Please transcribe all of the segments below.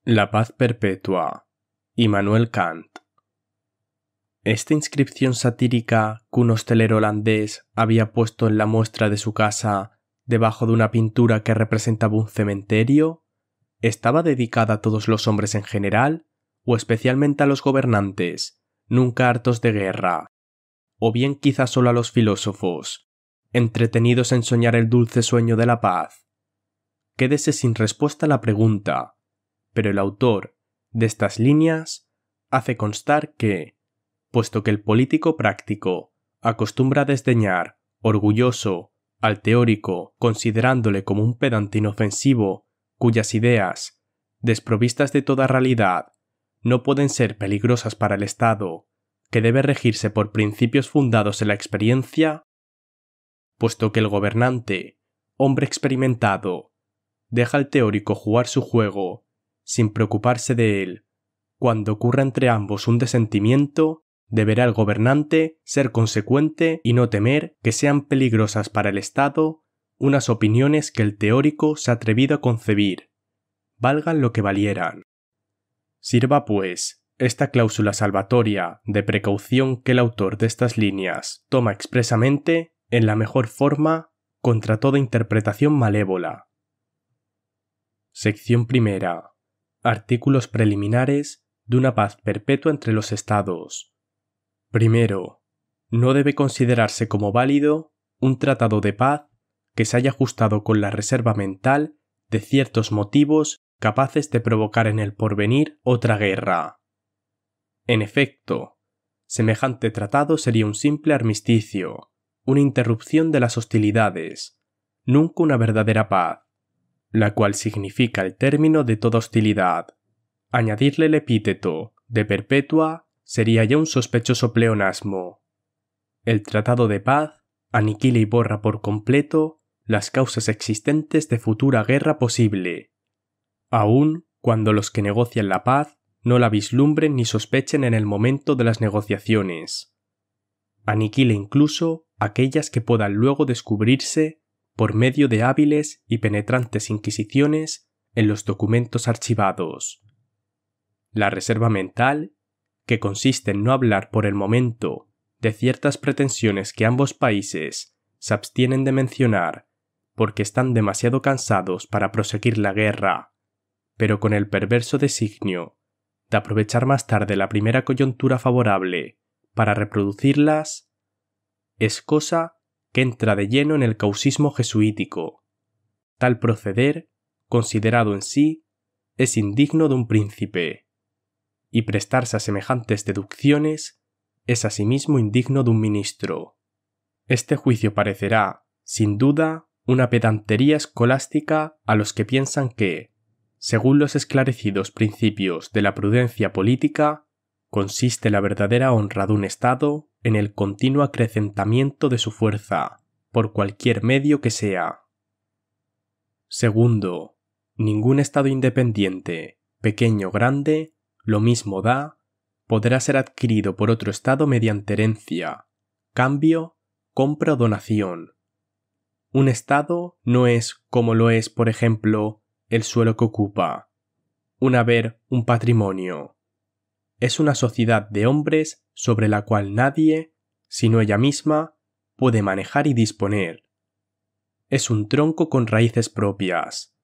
La paz perpetua. Immanuel Kant. Esta inscripción satírica que un hostelero holandés había puesto en la muestra de su casa debajo de una pintura que representaba un cementerio, ¿estaba dedicada a todos los hombres en general o especialmente a los gobernantes, nunca hartos de guerra? ¿O bien quizá solo a los filósofos, entretenidos en soñar el dulce sueño de la paz? Quédese sin respuesta la pregunta, pero el autor de estas líneas hace constar que, puesto que el político práctico acostumbra a desdeñar, orgulloso, al teórico considerándole como un pedante inofensivo cuyas ideas, desprovistas de toda realidad, no pueden ser peligrosas para el Estado, que debe regirse por principios fundados en la experiencia, puesto que el gobernante, hombre experimentado, deja al teórico jugar su juego, sin preocuparse de él, cuando ocurra entre ambos un desentimiento, deberá el gobernante ser consecuente y no temer que sean peligrosas para el Estado unas opiniones que el teórico se ha atrevido a concebir, valgan lo que valieran. Sirva, pues, esta cláusula salvatoria de precaución que el autor de estas líneas toma expresamente en la mejor forma contra toda interpretación malévola. Sección primera. Artículos preliminares de una paz perpetua entre los Estados. Primero, no debe considerarse como válido un tratado de paz que se haya ajustado con la reserva mental de ciertos motivos capaces de provocar en el porvenir otra guerra. En efecto, semejante tratado sería un simple armisticio, una interrupción de las hostilidades, nunca una verdadera paz, la cual significa el término de toda hostilidad. Añadirle el epíteto de perpetua sería ya un sospechoso pleonasmo. El tratado de paz aniquila y borra por completo las causas existentes de futura guerra posible, aun cuando los que negocian la paz no la vislumbren ni sospechen en el momento de las negociaciones. Aniquila incluso aquellas que puedan luego descubrirse por medio de hábiles y penetrantes inquisiciones en los documentos archivados. La reserva mental, que consiste en no hablar por el momento de ciertas pretensiones que ambos países se abstienen de mencionar porque están demasiado cansados para proseguir la guerra, pero con el perverso designio de aprovechar más tarde la primera coyuntura favorable para reproducirlas, es cosa que entra de lleno en el causismo jesuítico. Tal proceder, considerado en sí, es indigno de un príncipe, y prestarse a semejantes deducciones es asimismo indigno de un ministro. Este juicio parecerá, sin duda, una pedantería escolástica a los que piensan que, según los esclarecidos principios de la prudencia política, consiste la verdadera honra de un Estado en el continuo acrecentamiento de su fuerza, por cualquier medio que sea. Segundo, ningún Estado independiente, pequeño o grande, lo mismo da, podrá ser adquirido por otro Estado mediante herencia, cambio, compra o donación. Un Estado no es como lo es, por ejemplo, el suelo que ocupa, un haber, un patrimonio. Es una sociedad de hombres sobre la cual nadie, sino ella misma, puede manejar y disponer. Es un tronco con raíces propias.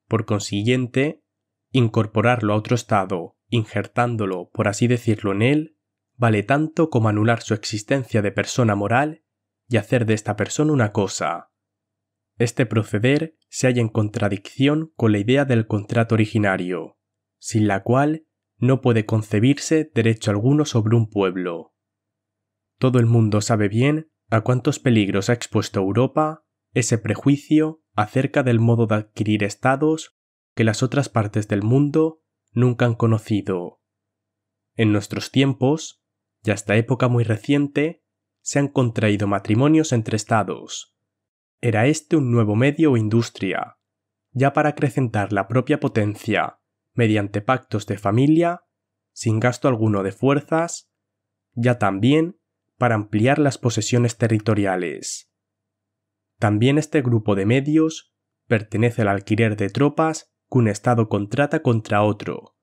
Por consiguiente, incorporarlo a otro Estado, injertándolo, por así decirlo, en él, vale tanto como anular su existencia de persona moral y hacer de esta persona una cosa. Este proceder se halla en contradicción con la idea del contrato originario, sin la cual no puede concebirse derecho alguno sobre un pueblo. Todo el mundo sabe bien a cuántos peligros ha expuesto Europa ese prejuicio acerca del modo de adquirir estados que las otras partes del mundo nunca han conocido. En nuestros tiempos, y hasta época muy reciente, se han contraído matrimonios entre estados. Era este un nuevo medio o industria, ya para acrecentar la propia potencia, mediante pactos de familia, sin gasto alguno de fuerzas, ya también para ampliar las posesiones territoriales. También este grupo de medios pertenece al alquiler de tropas que un Estado contrata contra otro,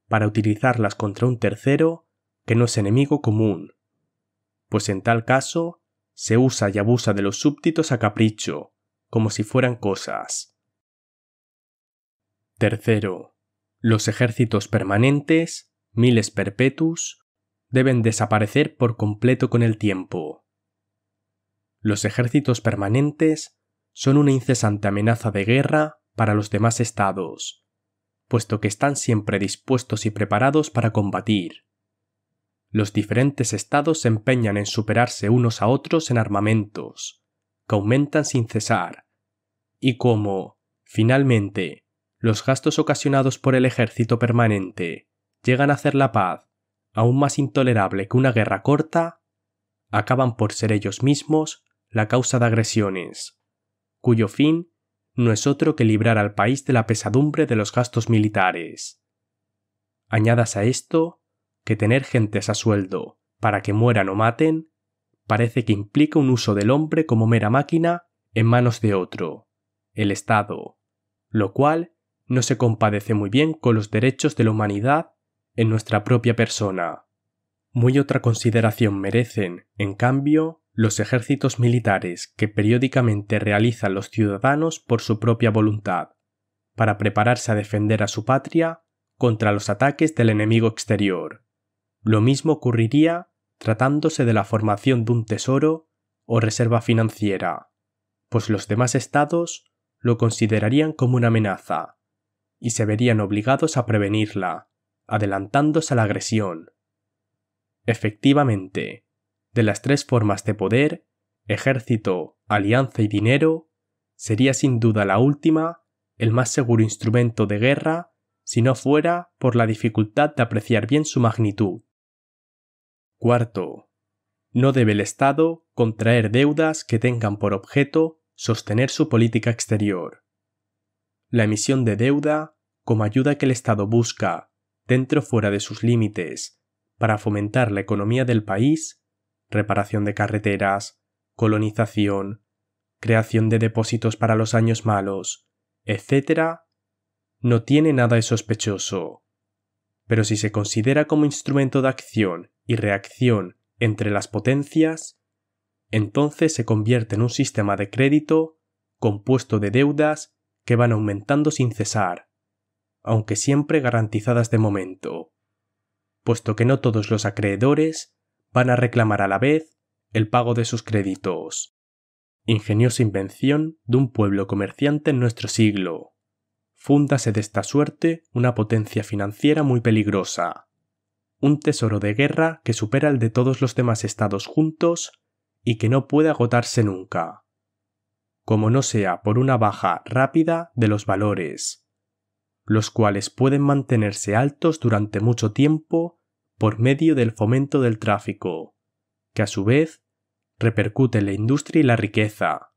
para utilizarlas contra un tercero que no es enemigo común, pues en tal caso se usa y abusa de los súbditos a capricho, como si fueran cosas. Tercero, los ejércitos permanentes, miles perpetuus, deben desaparecer por completo con el tiempo. Los ejércitos permanentes son una incesante amenaza de guerra para los demás estados, puesto que están siempre dispuestos y preparados para combatir. Los diferentes estados se empeñan en superarse unos a otros en armamentos, que aumentan sin cesar, y como, finalmente, los gastos ocasionados por el ejército permanente llegan a hacer la paz aún más intolerable que una guerra corta, acaban por ser ellos mismos la causa de agresiones, cuyo fin no es otro que librar al país de la pesadumbre de los gastos militares. Añadas a esto que tener gentes a sueldo para que mueran o maten parece que implica un uso del hombre como mera máquina en manos de otro, el Estado, lo cual no se compadece muy bien con los derechos de la humanidad en nuestra propia persona. Muy otra consideración merecen, en cambio, los ejércitos militares que periódicamente realizan los ciudadanos por su propia voluntad, para prepararse a defender a su patria contra los ataques del enemigo exterior. Lo mismo ocurriría tratándose de la formación de un tesoro o reserva financiera, pues los demás estados lo considerarían como una amenaza y se verían obligados a prevenirla, adelantándose a la agresión. Efectivamente, de las tres formas de poder, ejército, alianza y dinero, sería sin duda la última el más seguro instrumento de guerra si no fuera por la dificultad de apreciar bien su magnitud. Cuarto, no debe el Estado contraer deudas que tengan por objeto sostener su política exterior. La emisión de deuda, como ayuda que el Estado busca, dentro o fuera de sus límites, para fomentar la economía del país, reparación de carreteras, colonización, creación de depósitos para los años malos, etc., no tiene nada de sospechoso. Pero si se considera como instrumento de acción y reacción entre las potencias, entonces se convierte en un sistema de crédito compuesto de deudas que van aumentando sin cesar, aunque siempre garantizadas de momento, puesto que no todos los acreedores van a reclamar a la vez el pago de sus créditos. Ingeniosa invención de un pueblo comerciante en nuestro siglo. Fúndase de esta suerte una potencia financiera muy peligrosa, un tesoro de guerra que supera el de todos los demás estados juntos y que no puede agotarse nunca, como no sea por una baja rápida de los valores, los cuales pueden mantenerse altos durante mucho tiempo por medio del fomento del tráfico, que a su vez repercute en la industria y la riqueza.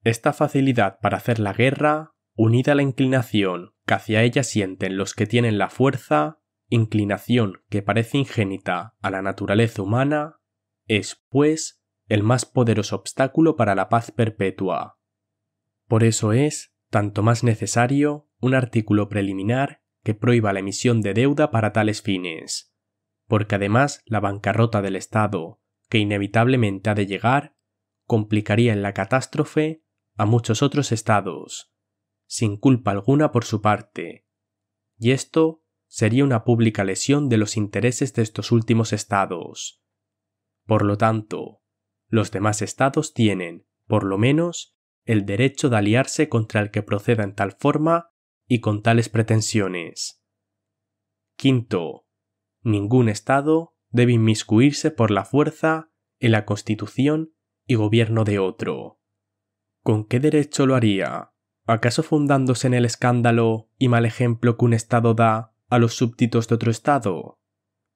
Esta facilidad para hacer la guerra, unida a la inclinación que hacia ella sienten los que tienen la fuerza, inclinación que parece ingénita a la naturaleza humana, es, pues, el más poderoso obstáculo para la paz perpetua. Por eso es tanto más necesario un artículo preliminar que prohíba la emisión de deuda para tales fines, porque además la bancarrota del Estado, que inevitablemente ha de llegar, complicaría en la catástrofe a muchos otros estados, sin culpa alguna por su parte, y esto sería una pública lesión de los intereses de estos últimos estados. Por lo tanto, los demás estados tienen, por lo menos, el derecho de aliarse contra el que proceda en tal forma y con tales pretensiones. Quinto, ningún estado debe inmiscuirse por la fuerza en la constitución y gobierno de otro. ¿Con qué derecho lo haría? ¿Acaso fundándose en el escándalo y mal ejemplo que un estado da a los súbditos de otro estado?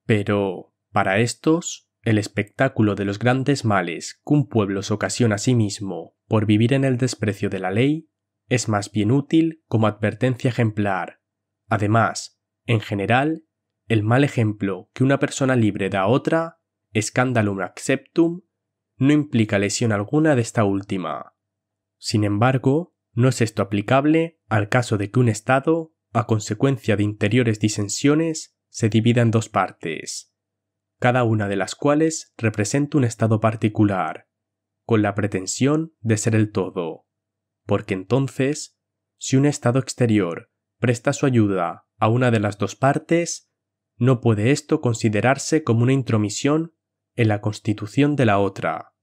Pero, para estos, el espectáculo de los grandes males que un pueblo se ocasiona a sí mismo por vivir en el desprecio de la ley es más bien útil como advertencia ejemplar. Además, en general, el mal ejemplo que una persona libre da a otra, scandalum acceptum, no implica lesión alguna de esta última. Sin embargo, No es esto aplicable al caso de que un estado, a consecuencia de interiores disensiones, se divida en dos partes, cada una de las cuales representa un estado particular, con la pretensión de ser el todo, porque entonces, si un estado exterior presta su ayuda a una de las dos partes, no puede esto considerarse como una intromisión en la constitución de la otra,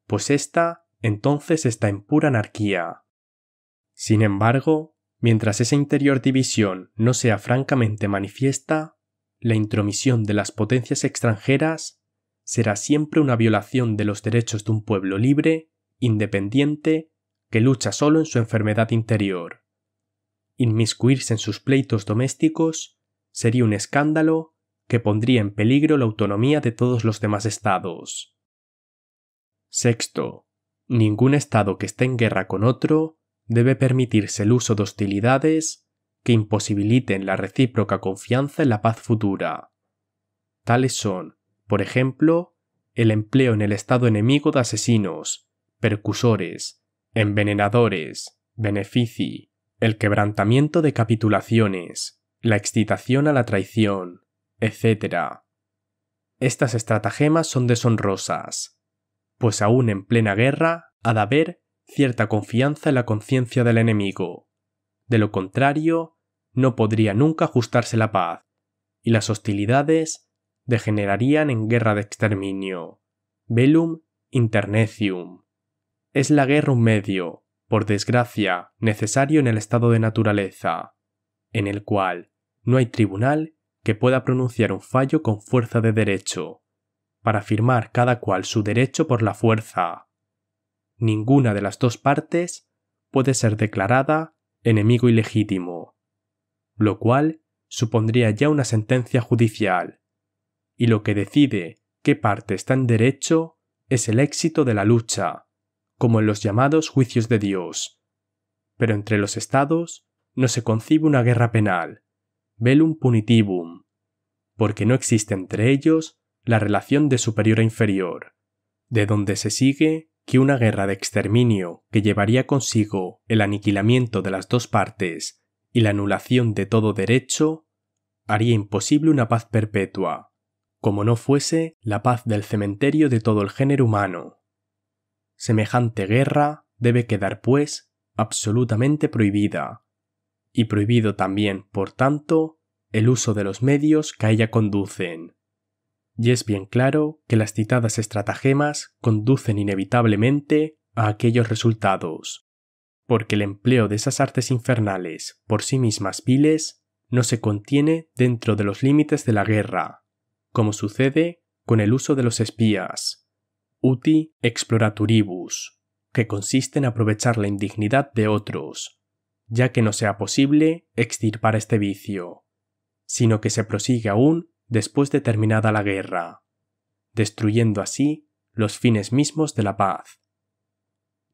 pues ésta entonces está en pura anarquía. Sin embargo, mientras esa interior división no sea francamente manifiesta, la intromisión de las potencias extranjeras será siempre una violación de los derechos de un pueblo libre, independiente, que lucha solo en su enfermedad interior. Inmiscuirse en sus pleitos domésticos sería un escándalo que pondría en peligro la autonomía de todos los demás estados. Sexto, ningún estado que esté en guerra con otro debe permitirse el uso de hostilidades que imposibiliten la recíproca confianza en la paz futura. Tales son, por ejemplo, el empleo en el estado enemigo de asesinos, percusores, envenenadores, benefici, el quebrantamiento de capitulaciones, la excitación a la traición, etc. Estas estratagemas son deshonrosas, pues aún en plena guerra ha de haber cierta confianza en la conciencia del enemigo. De lo contrario, no podría nunca ajustarse la paz, y las hostilidades degenerarían en guerra de exterminio. Bellum internecium. Es la guerra un medio, por desgracia, necesario en el estado de naturaleza, en el cual no hay tribunal que pueda pronunciar un fallo con fuerza de derecho, para afirmar cada cual su derecho por la fuerza. Ninguna de las dos partes puede ser declarada enemigo ilegítimo, lo cual supondría ya una sentencia judicial, y lo que decide qué parte está en derecho es el éxito de la lucha, como en los llamados juicios de Dios. Pero entre los estados no se concibe una guerra penal, bellum punitivum, porque no existe entre ellos la relación de superior a inferior, de donde se sigue que una guerra de exterminio que llevaría consigo el aniquilamiento de las dos partes y la anulación de todo derecho, haría imposible una paz perpetua, como no fuese la paz del cementerio de todo el género humano. Semejante guerra debe quedar, pues, absolutamente prohibida, y prohibido también, por tanto, el uso de los medios que a ella conducen. Y es bien claro que las citadas estratagemas conducen inevitablemente a aquellos resultados, porque el empleo de esas artes infernales por sí mismas viles no se contiene dentro de los límites de la guerra, como sucede con el uso de los espías, uti exploraturibus, que consiste en aprovechar la indignidad de otros, ya que no sea posible extirpar este vicio, sino que se prosigue aún después de terminada la guerra, destruyendo así los fines mismos de la paz.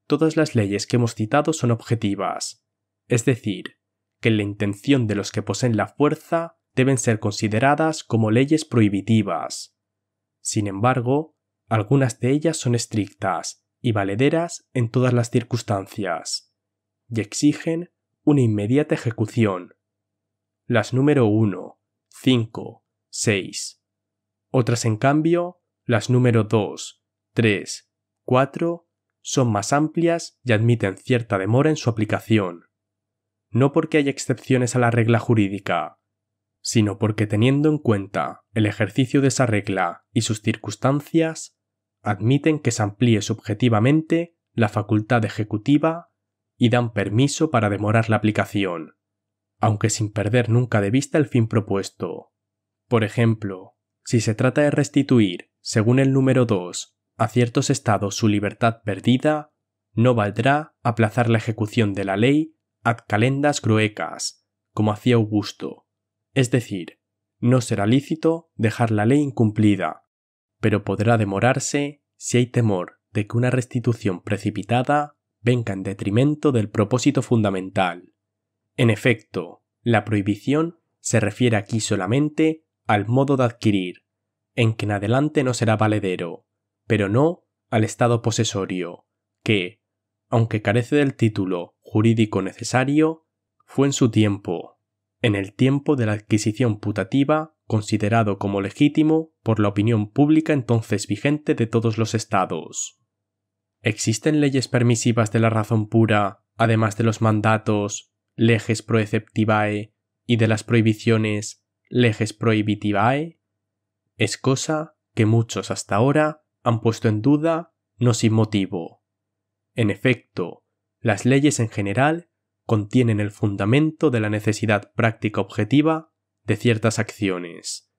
Todas las leyes que hemos citado son objetivas, es decir, que en la intención de los que poseen la fuerza deben ser consideradas como leyes prohibitivas. Sin embargo, algunas de ellas son estrictas y valederas en todas las circunstancias, y exigen una inmediata ejecución. Las número 1, 5, 6. Otras, en cambio, las número 2, 3, 4, son más amplias y admiten cierta demora en su aplicación. No porque haya excepciones a la regla jurídica, sino porque, teniendo en cuenta el ejercicio de esa regla y sus circunstancias, admiten que se amplíe subjetivamente la facultad ejecutiva y dan permiso para demorar la aplicación, aunque sin perder nunca de vista el fin propuesto. Por ejemplo, si se trata de restituir, según el número 2, a ciertos estados su libertad perdida, no valdrá aplazar la ejecución de la ley ad calendas groecas, como hacía Augusto, es decir, no será lícito dejar la ley incumplida, pero podrá demorarse si hay temor de que una restitución precipitada venga en detrimento del propósito fundamental. En efecto, la prohibición se refiere aquí solamente al modo de adquirir, en que en adelante no será valedero, pero no al estado posesorio, que, aunque carece del título jurídico necesario, fue en su tiempo, en el tiempo de la adquisición putativa, considerado como legítimo por la opinión pública entonces vigente de todos los estados. ¿Existen leyes permisivas de la razón pura, además de los mandatos, leges proeceptivae, y de las prohibiciones, leges prohibitivae? Es cosa que muchos hasta ahora han puesto en duda, no sin motivo. En efecto, las leyes en general contienen el fundamento de la necesidad práctica objetiva de ciertas acciones.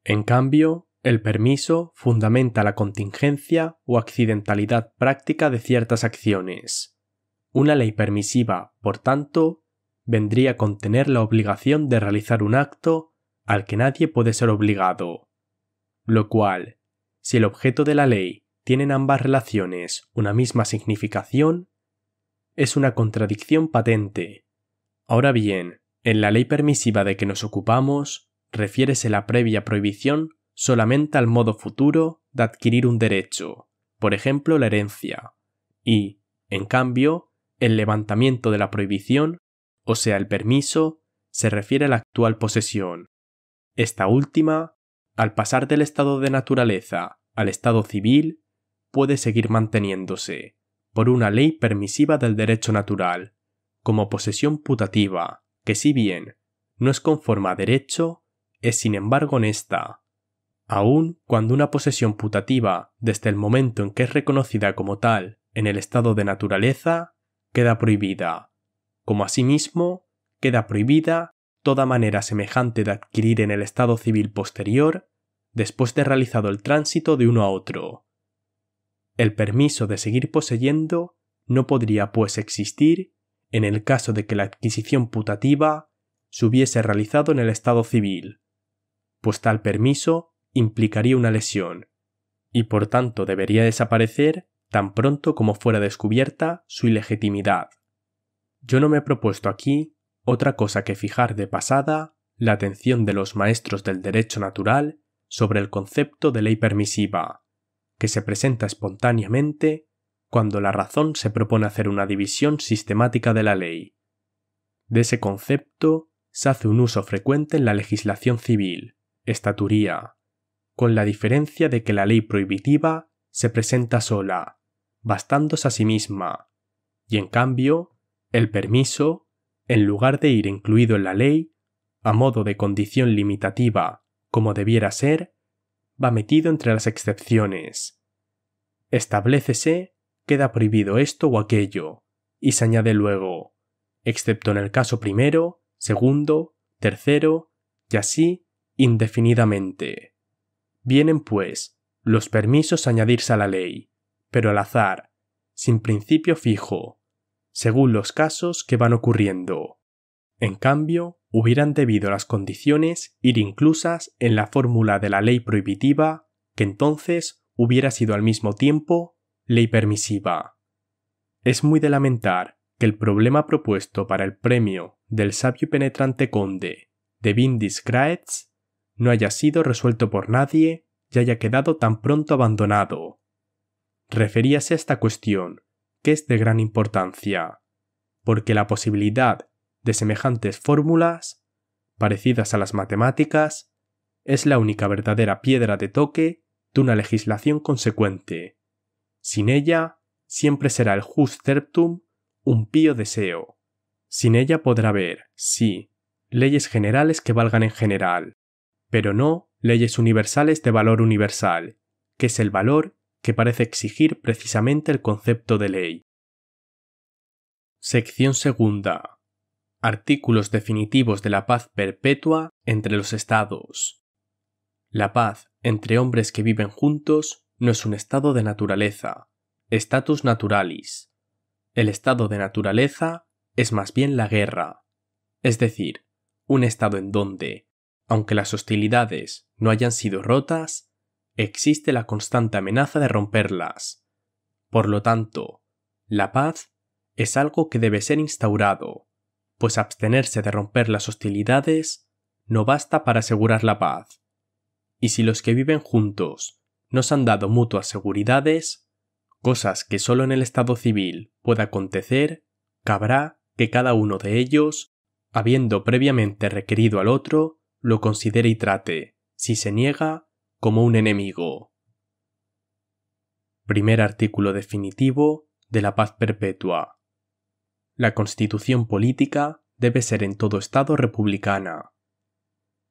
En cambio, el permiso fundamenta la contingencia o accidentalidad práctica de ciertas acciones. Una ley permisiva, por tanto, vendría a contener la obligación de realizar un acto al que nadie puede ser obligado. Lo cual, si el objeto de la ley tiene en ambas relaciones una misma significación, es una contradicción patente. Ahora bien, en la ley permisiva de que nos ocupamos, refiérese la previa prohibición solamente al modo futuro de adquirir un derecho, por ejemplo la herencia, y, en cambio, el levantamiento de la prohibición, o sea el permiso, se refiere a la actual posesión. Esta última, al pasar del estado de naturaleza al estado civil, puede seguir manteniéndose, por una ley permisiva del derecho natural, como posesión putativa, que si bien no es conforme a derecho, es sin embargo honesta. Aun cuando una posesión putativa, desde el momento en que es reconocida como tal en el estado de naturaleza, queda prohibida, como asimismo queda prohibida toda manera semejante de adquirir en el estado civil posterior, después de realizado el tránsito de uno a otro. El permiso de seguir poseyendo no podría pues existir en el caso de que la adquisición putativa se hubiese realizado en el estado civil, pues tal permiso implicaría una lesión, y por tanto debería desaparecer tan pronto como fuera descubierta su ilegitimidad. Yo no me he propuesto aquí otra cosa que fijar de pasada la atención de los maestros del derecho natural sobre el concepto de ley permisiva, que se presenta espontáneamente cuando la razón se propone hacer una división sistemática de la ley. De ese concepto se hace un uso frecuente en la legislación civil, estaturía, con la diferencia de que la ley prohibitiva se presenta sola, bastándose a sí misma, y en cambio, el permiso, en lugar de ir incluido en la ley, a modo de condición limitativa, como debiera ser, va metido entre las excepciones. Establécese, queda prohibido esto o aquello, y se añade luego, excepto en el caso primero, segundo, tercero, y así indefinidamente. Vienen, pues, los permisos a añadirse a la ley, pero al azar, sin principio fijo, según los casos que van ocurriendo. En cambio, hubieran debido las condiciones ir inclusas en la fórmula de la ley prohibitiva, que entonces hubiera sido al mismo tiempo ley permisiva. Es muy de lamentar que el problema propuesto para el premio del sabio y penetrante conde de Windisgraetz no haya sido resuelto por nadie y haya quedado tan pronto abandonado. Referíase a esta cuestión, que es de gran importancia, porque la posibilidad de semejantes fórmulas, parecidas a las matemáticas, es la única verdadera piedra de toque de una legislación consecuente. Sin ella, siempre será el jus certum un pío deseo. Sin ella podrá haber, sí, leyes generales que valgan en general, pero no leyes universales de valor universal, que es el valor que parece exigir precisamente el concepto de ley. Sección segunda. Artículos definitivos de la paz perpetua entre los estados. La paz entre hombres que viven juntos no es un estado de naturaleza, status naturalis. El estado de naturaleza es más bien la guerra, es decir, un estado en donde, aunque las hostilidades no hayan sido rotas, existe la constante amenaza de romperlas. Por lo tanto, la paz es algo que debe ser instaurado, pues abstenerse de romper las hostilidades no basta para asegurar la paz. Y si los que viven juntos no se han dado mutuas seguridades, cosas que solo en el estado civil pueda acontecer, cabrá que cada uno de ellos, habiendo previamente requerido al otro, lo considere y trate, si se niega, como un enemigo. Primer artículo definitivo de la paz perpetua. La Constitución política debe ser en todo Estado republicana.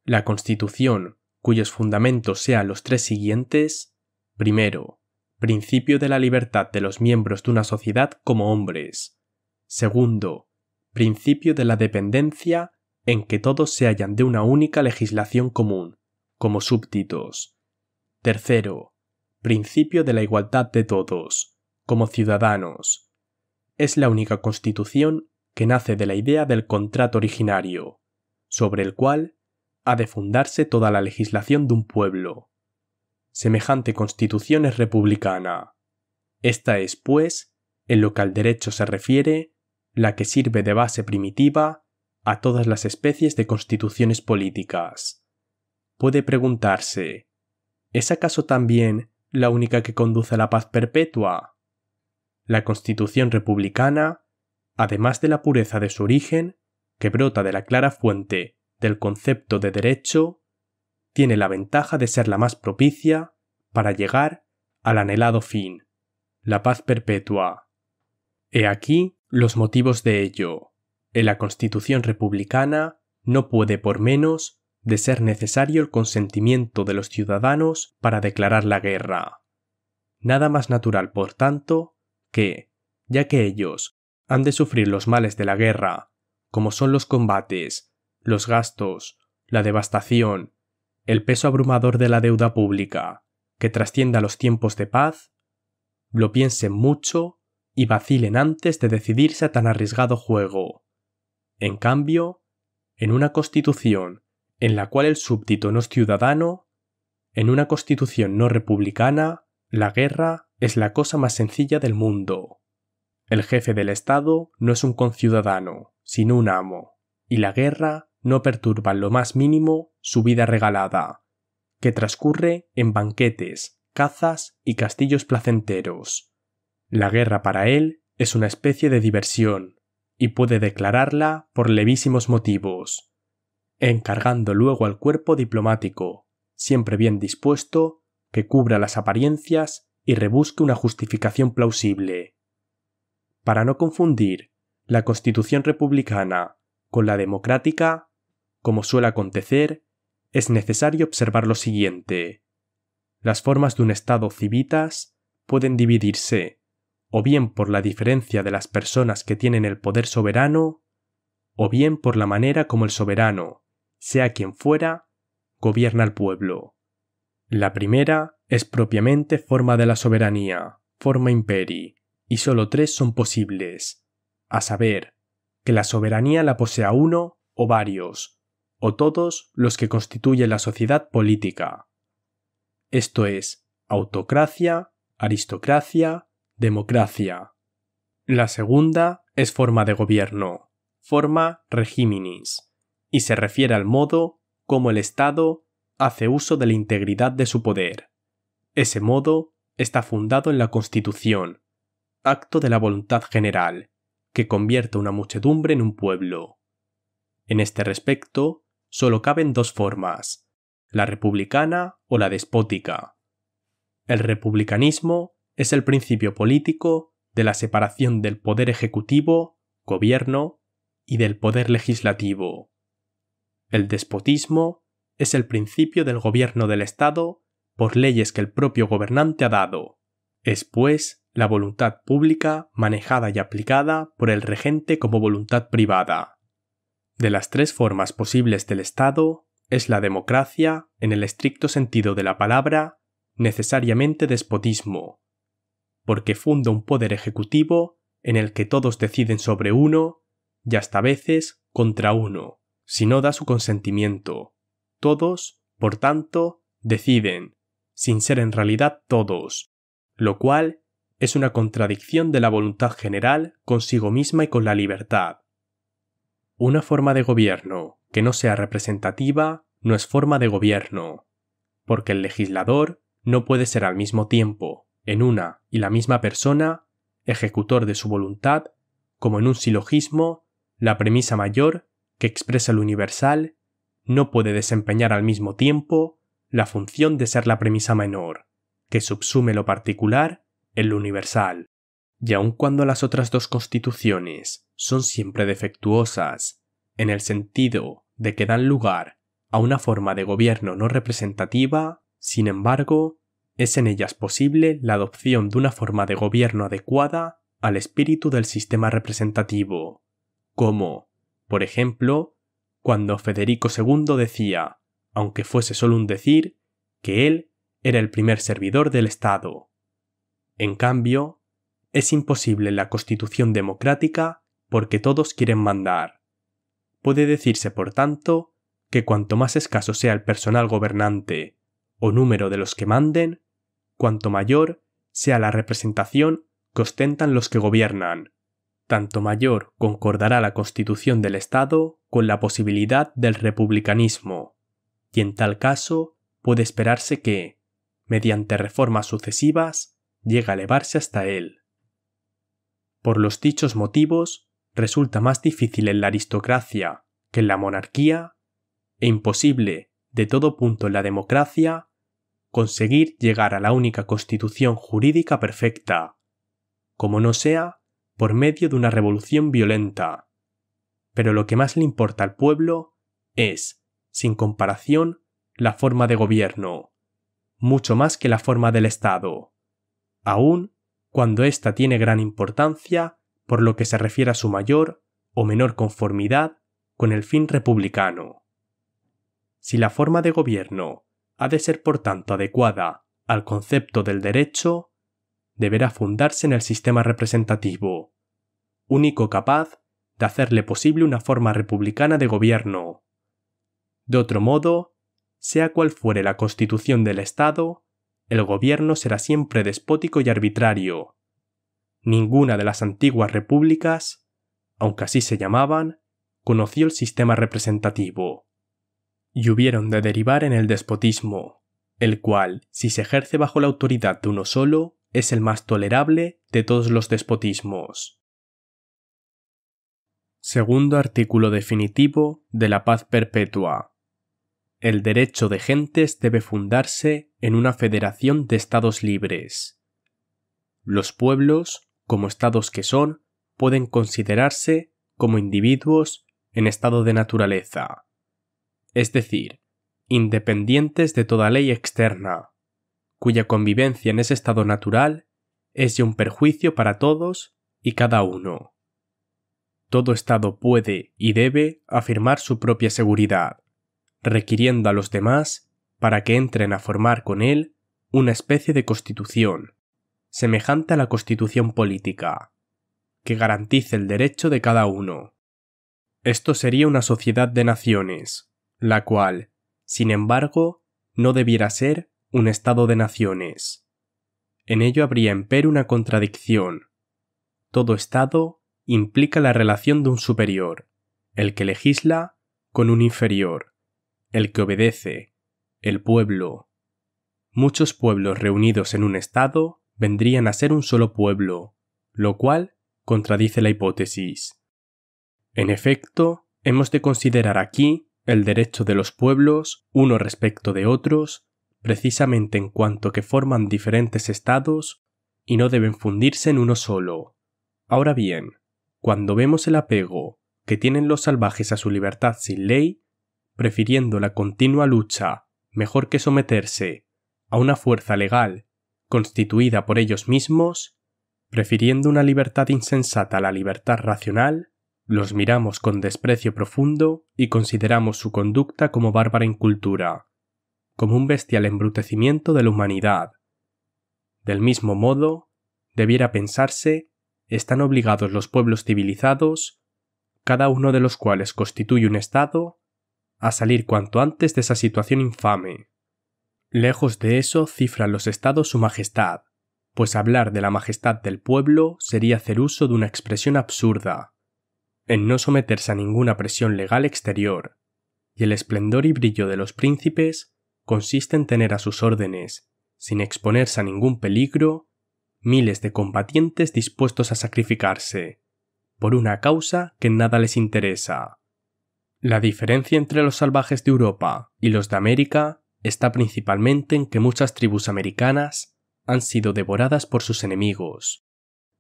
La Constitución, cuyos fundamentos sean los tres siguientes: primero, principio de la libertad de los miembros de una sociedad como hombres. Segundo, principio de la dependencia en que todos se hallan de una única legislación común, como súbditos. Tercero, principio de la igualdad de todos, como ciudadanos. Es la única Constitución que nace de la idea del contrato originario, sobre el cual ha de fundarse toda la legislación de un pueblo. Semejante Constitución es republicana. Esta es, pues, en lo que al derecho se refiere, la que sirve de base primitiva a todas las especies de constituciones políticas. Puede preguntarse, ¿es acaso también la única que conduce a la paz perpetua? La Constitución republicana, además de la pureza de su origen, que brota de la clara fuente del concepto de derecho, tiene la ventaja de ser la más propicia para llegar al anhelado fin, la paz perpetua. He aquí los motivos de ello. En la Constitución republicana no puede por menos de ser necesario el consentimiento de los ciudadanos para declarar la guerra. Nada más natural, por tanto, que, ya que ellos han de sufrir los males de la guerra, como son los combates, los gastos, la devastación, el peso abrumador de la deuda pública, que trascienda los tiempos de paz, lo piensen mucho y vacilen antes de decidirse a tan arriesgado juego. En cambio, en una Constitución en la cual el súbdito no es ciudadano, en una Constitución no republicana, la guerra es la cosa más sencilla del mundo. El jefe del Estado no es un conciudadano, sino un amo, y la guerra no perturba en lo más mínimo su vida regalada, que transcurre en banquetes, cazas y castillos placenteros. La guerra para él es una especie de diversión, y puede declararla por levísimos motivos, encargando luego al cuerpo diplomático, siempre bien dispuesto, que cubra las apariencias y rebusque una justificación plausible. Para no confundir la Constitución republicana con la democrática, como suele acontecer, es necesario observar lo siguiente. Las formas de un Estado civitas pueden dividirse o bien por la diferencia de las personas que tienen el poder soberano, o bien por la manera como el soberano, sea quien fuera, gobierna al pueblo. La primera es propiamente forma de la soberanía, forma imperi, y solo tres son posibles, a saber, que la soberanía la posea uno o varios, o todos los que constituyen la sociedad política. Esto es, autocracia, aristocracia, democracia. La segunda es forma de gobierno, forma regiminis, y se refiere al modo como el Estado hace uso de la integridad de su poder. Ese modo está fundado en la Constitución, acto de la voluntad general, que convierte una muchedumbre en un pueblo. En este respecto, solo caben dos formas, la republicana o la despótica. El republicanismo es el principio político de la separación del poder ejecutivo, gobierno, y del poder legislativo. El despotismo es el principio del gobierno del Estado por leyes que el propio gobernante ha dado. Es, pues, la voluntad pública manejada y aplicada por el regente como voluntad privada. De las tres formas posibles del Estado, es la democracia, en el estricto sentido de la palabra, necesariamente despotismo, porque funda un poder ejecutivo en el que todos deciden sobre uno, y hasta veces contra uno, si no da su consentimiento. Todos, por tanto, deciden, sin ser en realidad todos, lo cual es una contradicción de la voluntad general consigo misma y con la libertad. Una forma de gobierno que no sea representativa no es forma de gobierno, porque el legislador no puede ser al mismo tiempo en una y la misma persona, ejecutor de su voluntad, como en un silogismo, la premisa mayor, que expresa lo universal, no puede desempeñar al mismo tiempo la función de ser la premisa menor, que subsume lo particular en lo universal. Y aun cuando las otras dos constituciones son siempre defectuosas, en el sentido de que dan lugar a una forma de gobierno no representativa, sin embargo, es en ellas posible la adopción de una forma de gobierno adecuada al espíritu del sistema representativo, como, por ejemplo, cuando Federico II decía, aunque fuese solo un decir, que él era el primer servidor del Estado. En cambio, es imposible en la Constitución democrática porque todos quieren mandar. Puede decirse, por tanto, que cuanto más escaso sea el personal gobernante o número de los que manden, cuanto mayor sea la representación que ostentan los que gobiernan, tanto mayor concordará la Constitución del Estado con la posibilidad del republicanismo, y en tal caso puede esperarse que, mediante reformas sucesivas, llegue a elevarse hasta él. Por los dichos motivos, resulta más difícil en la aristocracia que en la monarquía, e imposible, de todo punto en la democracia, conseguir llegar a la única constitución jurídica perfecta, como no sea por medio de una revolución violenta. Pero lo que más le importa al pueblo es, sin comparación, la forma de gobierno, mucho más que la forma del Estado, aun cuando ésta tiene gran importancia por lo que se refiere a su mayor o menor conformidad con el fin republicano. Si la forma de gobierno ha de ser por tanto adecuada al concepto del derecho, deberá fundarse en el sistema representativo, único capaz de hacerle posible una forma republicana de gobierno. De otro modo, sea cual fuere la constitución del Estado, el gobierno será siempre despótico y arbitrario. Ninguna de las antiguas repúblicas, aunque así se llamaban, conoció el sistema representativo, y hubieron de derivar en el despotismo, el cual, si se ejerce bajo la autoridad de uno solo, es el más tolerable de todos los despotismos. Segundo artículo definitivo de la paz perpetua. El derecho de gentes debe fundarse en una federación de estados libres. Los pueblos, como estados que son, pueden considerarse como individuos en estado de naturaleza, es decir, independientes de toda ley externa, cuya convivencia en ese estado natural es ya un perjuicio para todos y cada uno. Todo estado puede y debe afirmar su propia seguridad, requiriendo a los demás para que entren a formar con él una especie de constitución, semejante a la constitución política, que garantice el derecho de cada uno. Esto sería una sociedad de naciones, la cual, sin embargo, no debiera ser un estado de naciones. En ello habría empero una contradicción. Todo estado implica la relación de un superior, el que legisla, con un inferior, el que obedece, el pueblo. Muchos pueblos reunidos en un estado vendrían a ser un solo pueblo, lo cual contradice la hipótesis. En efecto, hemos de considerar aquí el derecho de los pueblos uno respecto de otros, precisamente en cuanto que forman diferentes estados y no deben fundirse en uno solo. Ahora bien, cuando vemos el apego que tienen los salvajes a su libertad sin ley, prefiriendo la continua lucha mejor que someterse a una fuerza legal constituida por ellos mismos, prefiriendo una libertad insensata a la libertad racional, los miramos con desprecio profundo y consideramos su conducta como bárbara incultura, como un bestial embrutecimiento de la humanidad. Del mismo modo, debiera pensarse, están obligados los pueblos civilizados, cada uno de los cuales constituye un estado, a salir cuanto antes de esa situación infame. Lejos de eso cifran los estados su majestad, pues hablar de la majestad del pueblo sería hacer uso de una expresión absurda, en no someterse a ninguna presión legal exterior, y el esplendor y brillo de los príncipes consiste en tener a sus órdenes, sin exponerse a ningún peligro, miles de combatientes dispuestos a sacrificarse, por una causa que en nada les interesa. La diferencia entre los salvajes de Europa y los de América está principalmente en que muchas tribus americanas han sido devoradas por sus enemigos,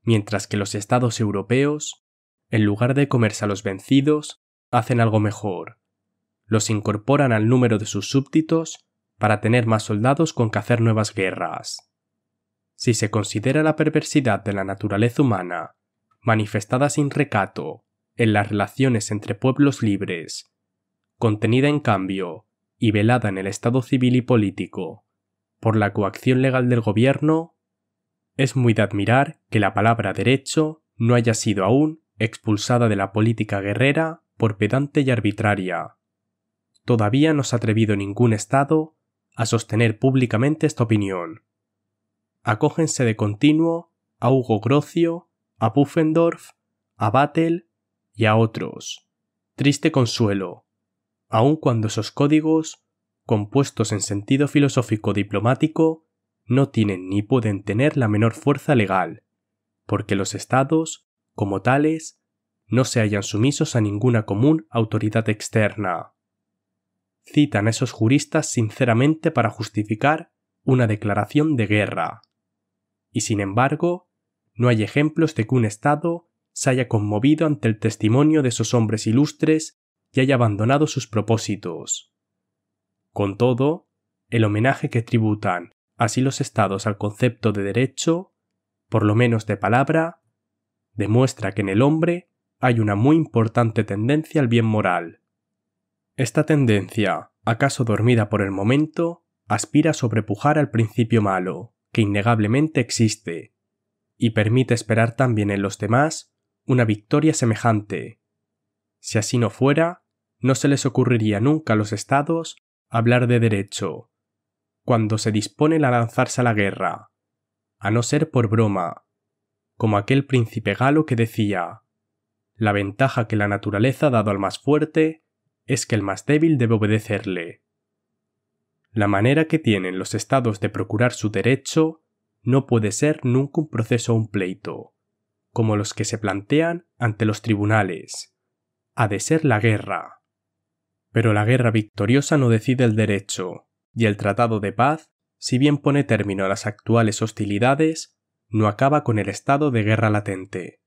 mientras que los estados europeos, en lugar de comerse a los vencidos, hacen algo mejor. Los incorporan al número de sus súbditos para tener más soldados con que hacer nuevas guerras. Si se considera la perversidad de la naturaleza humana, manifestada sin recato en las relaciones entre pueblos libres, contenida en cambio y velada en el Estado civil y político por la coacción legal del gobierno, es muy de admirar que la palabra derecho no haya sido aún expulsada de la política guerrera por pedante y arbitraria. Todavía no se ha atrevido ningún Estado a sostener públicamente esta opinión. Acógense de continuo a Hugo Grocio, a Pufendorf, a Vattel y a otros. Triste consuelo, aun cuando esos códigos, compuestos en sentido filosófico diplomático, no tienen ni pueden tener la menor fuerza legal, porque los estados, como tales, no se hallan sumisos a ninguna común autoridad externa. Citan a esos juristas sinceramente para justificar una declaración de guerra. Y sin embargo, no hay ejemplos de que un Estado se haya conmovido ante el testimonio de esos hombres ilustres y haya abandonado sus propósitos. Con todo, el homenaje que tributan así los Estados al concepto de derecho, por lo menos de palabra, demuestra que en el hombre hay una muy importante tendencia al bien moral. Esta tendencia, acaso dormida por el momento, aspira a sobrepujar al principio malo, que innegablemente existe, y permite esperar también en los demás una victoria semejante. Si así no fuera, no se les ocurriría nunca a los Estados hablar de derecho, cuando se disponen a lanzarse a la guerra, a no ser por broma, como aquel príncipe galo que decía: la ventaja que la naturaleza ha dado al más fuerte es que el más débil debe obedecerle. La manera que tienen los Estados de procurar su derecho no puede ser nunca un proceso o un pleito, como los que se plantean ante los tribunales. Ha de ser la guerra. Pero la guerra victoriosa no decide el derecho, y el tratado de paz, si bien pone término a las actuales hostilidades, no acaba con el estado de guerra latente,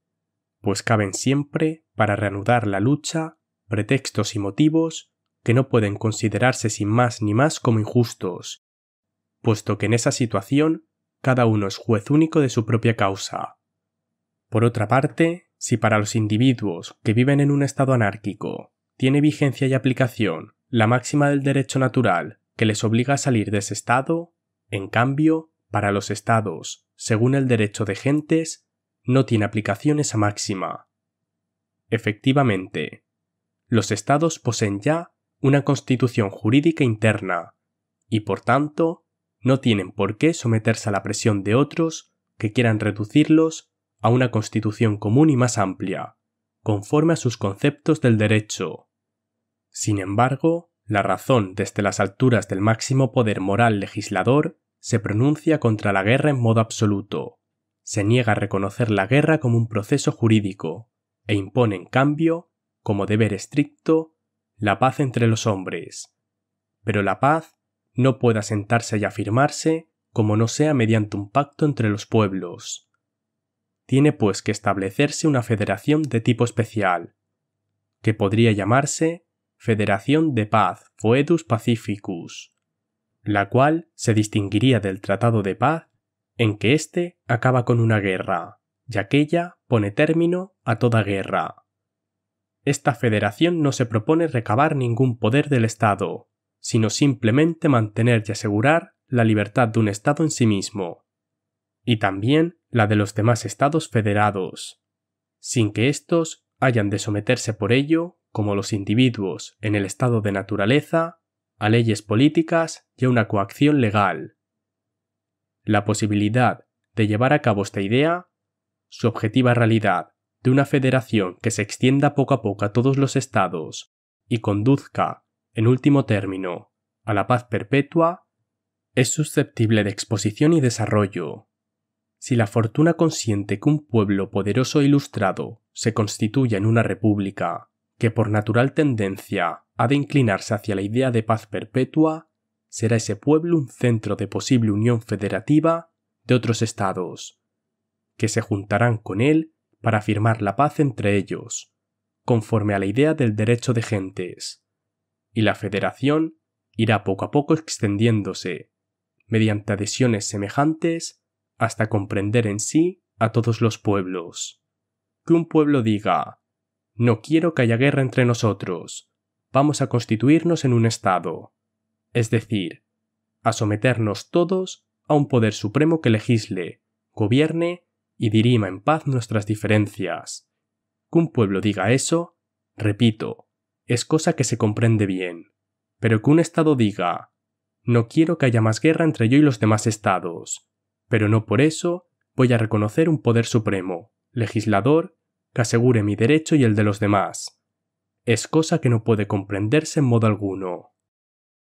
pues caben siempre, para reanudar la lucha, pretextos y motivos que no pueden considerarse sin más ni más como injustos, puesto que en esa situación cada uno es juez único de su propia causa. Por otra parte, si para los individuos que viven en un estado anárquico tiene vigencia y aplicación la máxima del derecho natural que les obliga a salir de ese estado, en cambio, para los estados, según el derecho de gentes, no tiene aplicación esa máxima. Efectivamente, los estados poseen ya una constitución jurídica interna y, por tanto, no tienen por qué someterse a la presión de otros que quieran reducirlos a una constitución común y más amplia, conforme a sus conceptos del derecho. Sin embargo, la razón desde las alturas del máximo poder moral legislador se pronuncia contra la guerra en modo absoluto, se niega a reconocer la guerra como un proceso jurídico e impone en cambio, como deber estricto, la paz entre los hombres. Pero la paz no puede asentarse y afirmarse como no sea mediante un pacto entre los pueblos. Tiene pues que establecerse una federación de tipo especial, que podría llamarse Federación de Paz Foedus Pacificus, la cual se distinguiría del Tratado de Paz en que éste acaba con una guerra, y aquella pone término a toda guerra. Esta federación no se propone recabar ningún poder del Estado, sino simplemente mantener y asegurar la libertad de un Estado en sí mismo, y también la de los demás Estados federados, sin que éstos hayan de someterse por ello, como los individuos en el estado de naturaleza, a leyes políticas y a una coacción legal. La posibilidad de llevar a cabo esta idea, su objetiva realidad de una federación que se extienda poco a poco a todos los estados y conduzca, en último término, a la paz perpetua, es susceptible de exposición y desarrollo. Si la fortuna consiente que un pueblo poderoso e ilustrado se constituya en una república que por natural tendencia ha de inclinarse hacia la idea de paz perpetua, será ese pueblo un centro de posible unión federativa de otros estados, que se juntarán con él para firmar la paz entre ellos, conforme a la idea del derecho de gentes, y la federación irá poco a poco extendiéndose, mediante adhesiones semejantes, hasta comprender en sí a todos los pueblos. Que un pueblo diga: no quiero que haya guerra entre nosotros, vamos a constituirnos en un estado, es decir, a someternos todos a un poder supremo que legisle, gobierne y dirima en paz nuestras diferencias. Que un pueblo diga eso, repito, es cosa que se comprende bien, pero que un estado diga: no quiero que haya más guerra entre yo y los demás estados, pero no por eso voy a reconocer un poder supremo, legislador, que asegure mi derecho y el de los demás, es cosa que no puede comprenderse en modo alguno.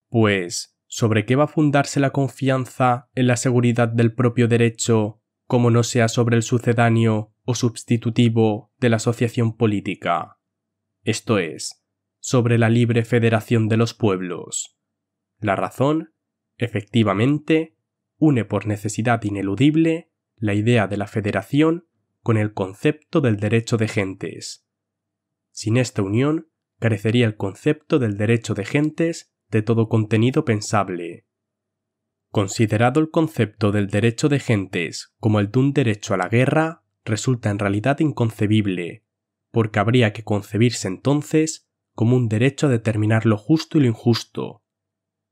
Pues, ¿sobre qué va a fundarse la confianza en la seguridad del propio derecho, como no sea sobre el sucedáneo o substitutivo de la asociación política? Esto es, sobre la libre federación de los pueblos. La razón, efectivamente, une por necesidad ineludible la idea de la federación con el concepto del derecho de gentes. Sin esta unión, carecería el concepto del derecho de gentes de todo contenido pensable. Considerado el concepto del derecho de gentes como el de un derecho a la guerra, resulta en realidad inconcebible, porque habría que concebirse entonces como un derecho a determinar lo justo y lo injusto,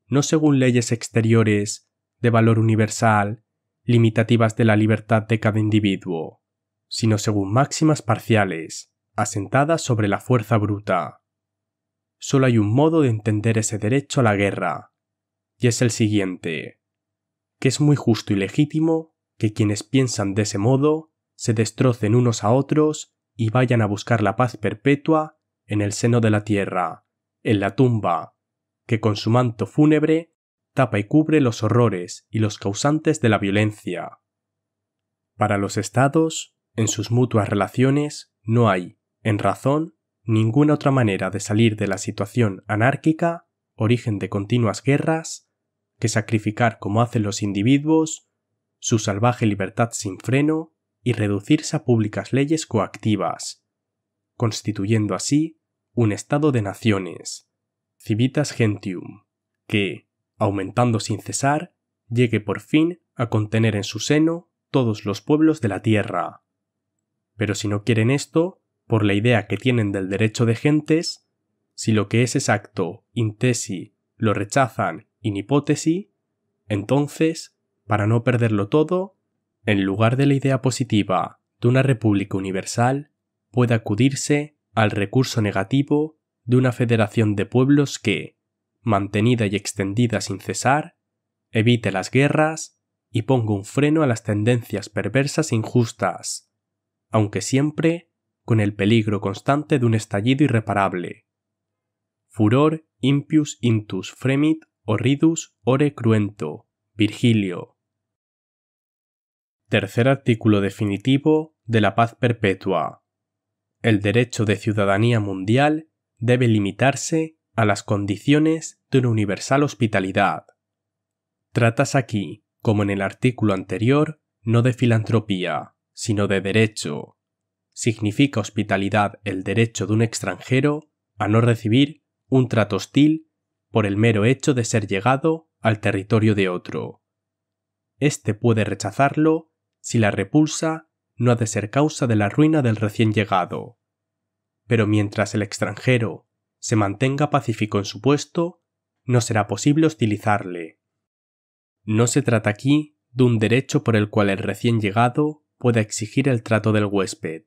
no según leyes exteriores, de valor universal, limitativas de la libertad de cada individuo, sino según máximas parciales, asentadas sobre la fuerza bruta. Solo hay un modo de entender ese derecho a la guerra, y es el siguiente: que es muy justo y legítimo que quienes piensan de ese modo se destrocen unos a otros y vayan a buscar la paz perpetua en el seno de la tierra, en la tumba, que con su manto fúnebre tapa y cubre los horrores y los causantes de la violencia. Para los estados, en sus mutuas relaciones, no hay, en razón, ninguna otra manera de salir de la situación anárquica, origen de continuas guerras, que sacrificar como hacen los individuos su salvaje libertad sin freno y reducirse a públicas leyes coactivas, constituyendo así un estado de naciones, civitas gentium, que, aumentando sin cesar, llegue por fin a contener en su seno todos los pueblos de la tierra. Pero si no quieren esto, por la idea que tienen del derecho de gentes, si lo que es exacto in tesi lo rechazan in hipótesi, entonces, para no perderlo todo, en lugar de la idea positiva de una república universal, puede acudirse al recurso negativo de una federación de pueblos que, mantenida y extendida sin cesar, evite las guerras y ponga un freno a las tendencias perversas e injustas, aunque siempre con el peligro constante de un estallido irreparable. Furor impius intus fremit horridus ore cruento. Virgilio. Tercer artículo definitivo de la paz perpetua. El derecho de ciudadanía mundial debe limitarse a las condiciones de una universal hospitalidad. Tratas aquí, como en el artículo anterior, no de filantropía, sino de derecho. Significa hospitalidad el derecho de un extranjero a no recibir un trato hostil por el mero hecho de ser llegado al territorio de otro. Este puede rechazarlo si la repulsa no ha de ser causa de la ruina del recién llegado. Pero mientras el extranjero se mantenga pacífico en su puesto, no será posible hostilizarle. No se trata aquí de un derecho por el cual el recién llegado pueda exigir el trato del huésped,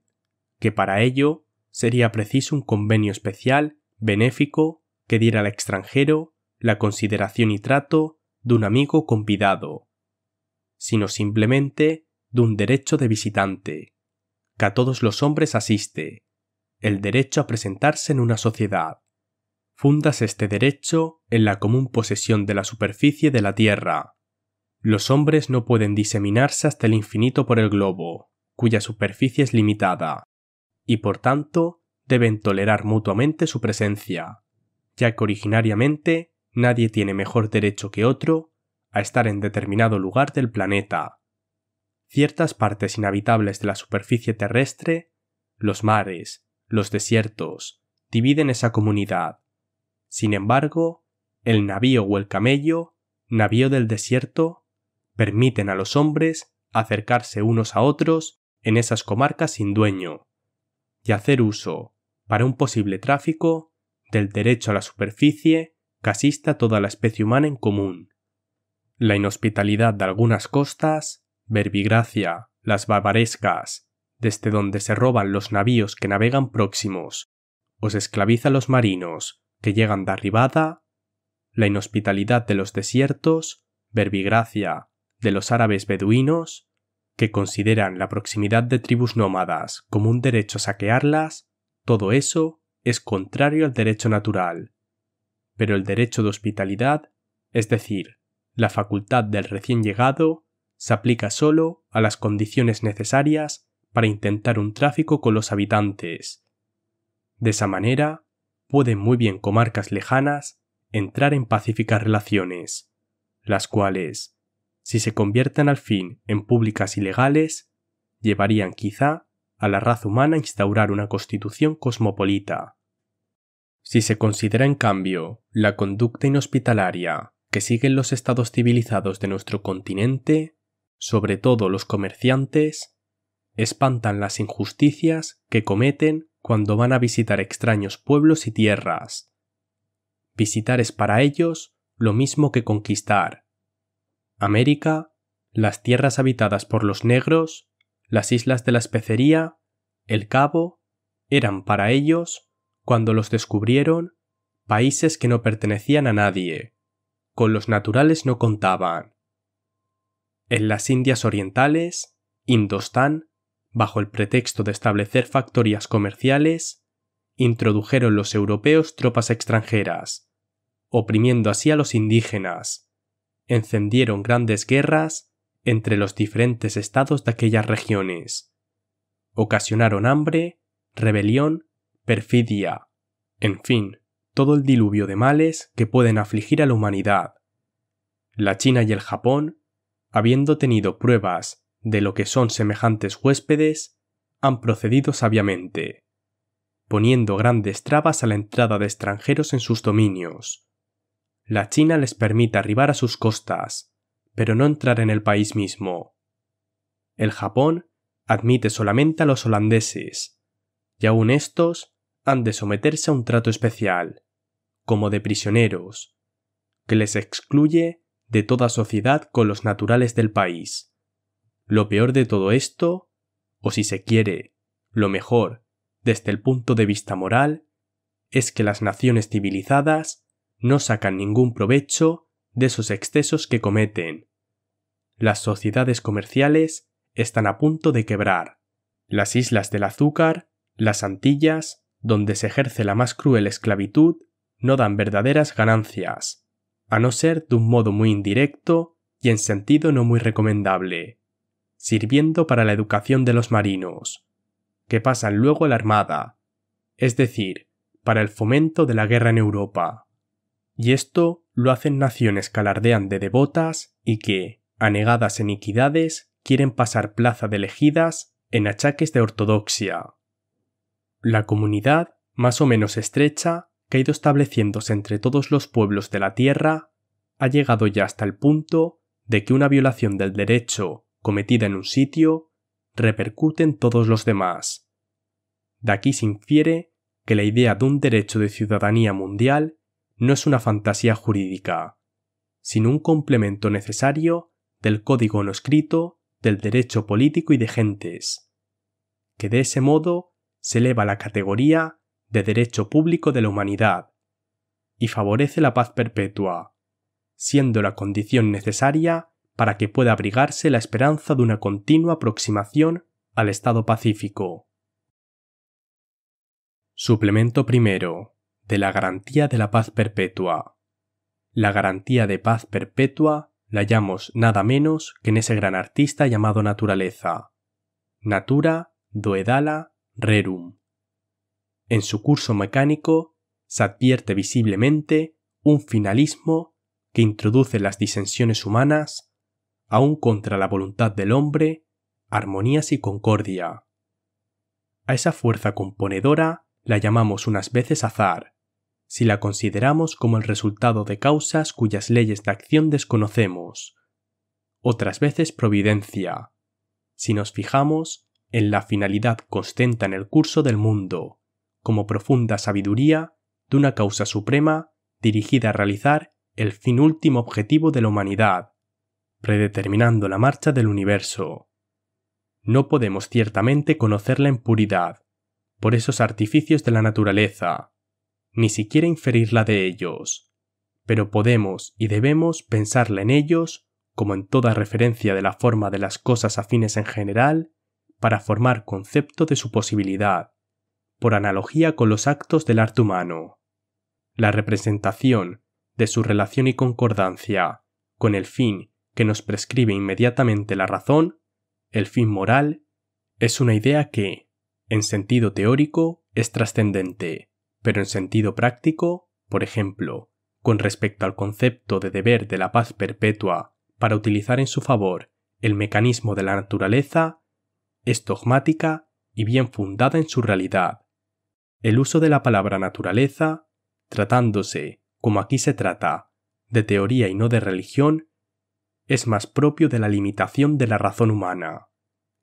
que para ello sería preciso un convenio especial, benéfico, que diera al extranjero la consideración y trato de un amigo convidado, sino simplemente de un derecho de visitante, que a todos los hombres asiste, el derecho a presentarse en una sociedad. Fúndase este derecho en la común posesión de la superficie de la tierra, Los hombres no pueden diseminarse hasta el infinito por el globo, cuya superficie es limitada, y por tanto deben tolerar mutuamente su presencia, ya que originariamente nadie tiene mejor derecho que otro a estar en determinado lugar del planeta. Ciertas partes inhabitables de la superficie terrestre, los mares, los desiertos, dividen esa comunidad. Sin embargo, el navío o el camello, navío del desierto, permiten a los hombres acercarse unos a otros en esas comarcas sin dueño y hacer uso, para un posible tráfico, del derecho a la superficie que asiste a toda la especie humana en común. La inhospitalidad de algunas costas, Verbigracia, las Barbarescas, desde donde se roban los navíos que navegan próximos, o se esclaviza a los marinos que llegan de arribada, la inhospitalidad de los desiertos, Verbigracia, de los árabes beduinos, que consideran la proximidad de tribus nómadas como un derecho a saquearlas, todo eso es contrario al derecho natural. Pero el derecho de hospitalidad, es decir, la facultad del recién llegado, se aplica solo a las condiciones necesarias para intentar un tráfico con los habitantes. De esa manera, pueden muy bien comarcas lejanas entrar en pacíficas relaciones, las cuales, si se convierten al fin en públicas y legales, llevarían quizá a la raza humana a instaurar una constitución cosmopolita. Si se considera en cambio la conducta inhospitalaria que siguen los estados civilizados de nuestro continente, sobre todo los comerciantes, espantan las injusticias que cometen cuando van a visitar extraños pueblos y tierras. Visitar es para ellos lo mismo que conquistar. América, las tierras habitadas por los negros, las islas de la especería, el Cabo, eran para ellos, cuando los descubrieron, países que no pertenecían a nadie, con los naturales no contaban. En las Indias Orientales, Indostán, bajo el pretexto de establecer factorías comerciales, introdujeron los europeos tropas extranjeras, oprimiendo así a los indígenas. Encendieron grandes guerras entre los diferentes estados de aquellas regiones. Ocasionaron hambre, rebelión, perfidia, en fin, todo el diluvio de males que pueden afligir a la humanidad. La China y el Japón, habiendo tenido pruebas de lo que son semejantes huéspedes, han procedido sabiamente, poniendo grandes trabas a la entrada de extranjeros en sus dominios. La China les permite arribar a sus costas, pero no entrar en el país mismo. El Japón admite solamente a los holandeses, y aun estos han de someterse a un trato especial, como de prisioneros, que les excluye de toda sociedad con los naturales del país. Lo peor de todo esto, o si se quiere, lo mejor, desde el punto de vista moral, es que las naciones civilizadas no sacan ningún provecho de esos excesos que cometen. Las sociedades comerciales están a punto de quebrar. Las islas del azúcar, las Antillas, donde se ejerce la más cruel esclavitud, no dan verdaderas ganancias, a no ser de un modo muy indirecto y en sentido no muy recomendable, sirviendo para la educación de los marinos, que pasan luego a la armada, es decir, para el fomento de la guerra en Europa. Y esto lo hacen naciones que alardean de devotas y que, anegadas en iniquidades, quieren pasar plaza de elegidas en achaques de ortodoxia. La comunidad, más o menos estrecha, que ha ido estableciéndose entre todos los pueblos de la tierra, ha llegado ya hasta el punto de que una violación del derecho cometida en un sitio repercute en todos los demás. De aquí se infiere que la idea de un derecho de ciudadanía mundial no es una fantasía jurídica, sino un complemento necesario del código no escrito del derecho político y de gentes, que de ese modo se eleva a la categoría de derecho público de la humanidad y favorece la paz perpetua, siendo la condición necesaria para que pueda abrigarse la esperanza de una continua aproximación al estado pacífico. Suplemento primero de la garantía de la paz perpetua. La garantía de paz perpetua la hallamos nada menos que en ese gran artista llamado naturaleza. Natura Daedala Rerum. En su curso mecánico se advierte visiblemente un finalismo que introduce las disensiones humanas, aun contra la voluntad del hombre, armonías y concordia. A esa fuerza componedora la llamamos unas veces azar, si la consideramos como el resultado de causas cuyas leyes de acción desconocemos, otras veces providencia, si nos fijamos en la finalidad constante en el curso del mundo, como profunda sabiduría de una causa suprema dirigida a realizar el fin último objetivo de la humanidad, predeterminando la marcha del universo. No podemos ciertamente conocerla en puridad, por esos artificios de la naturaleza, ni siquiera inferirla de ellos, pero podemos y debemos pensarla en ellos como en toda referencia de la forma de las cosas afines en general, para formar concepto de su posibilidad, por analogía con los actos del arte humano. La representación de su relación y concordancia con el fin que nos prescribe inmediatamente la razón, el fin moral, es una idea que, en sentido teórico, es trascendente, pero en sentido práctico, por ejemplo, con respecto al concepto de deber de la paz perpetua para utilizar en su favor el mecanismo de la naturaleza, es dogmática y bien fundada en su realidad. El uso de la palabra naturaleza, tratándose, como aquí se trata, de teoría y no de religión, es más propio de la limitación de la razón humana,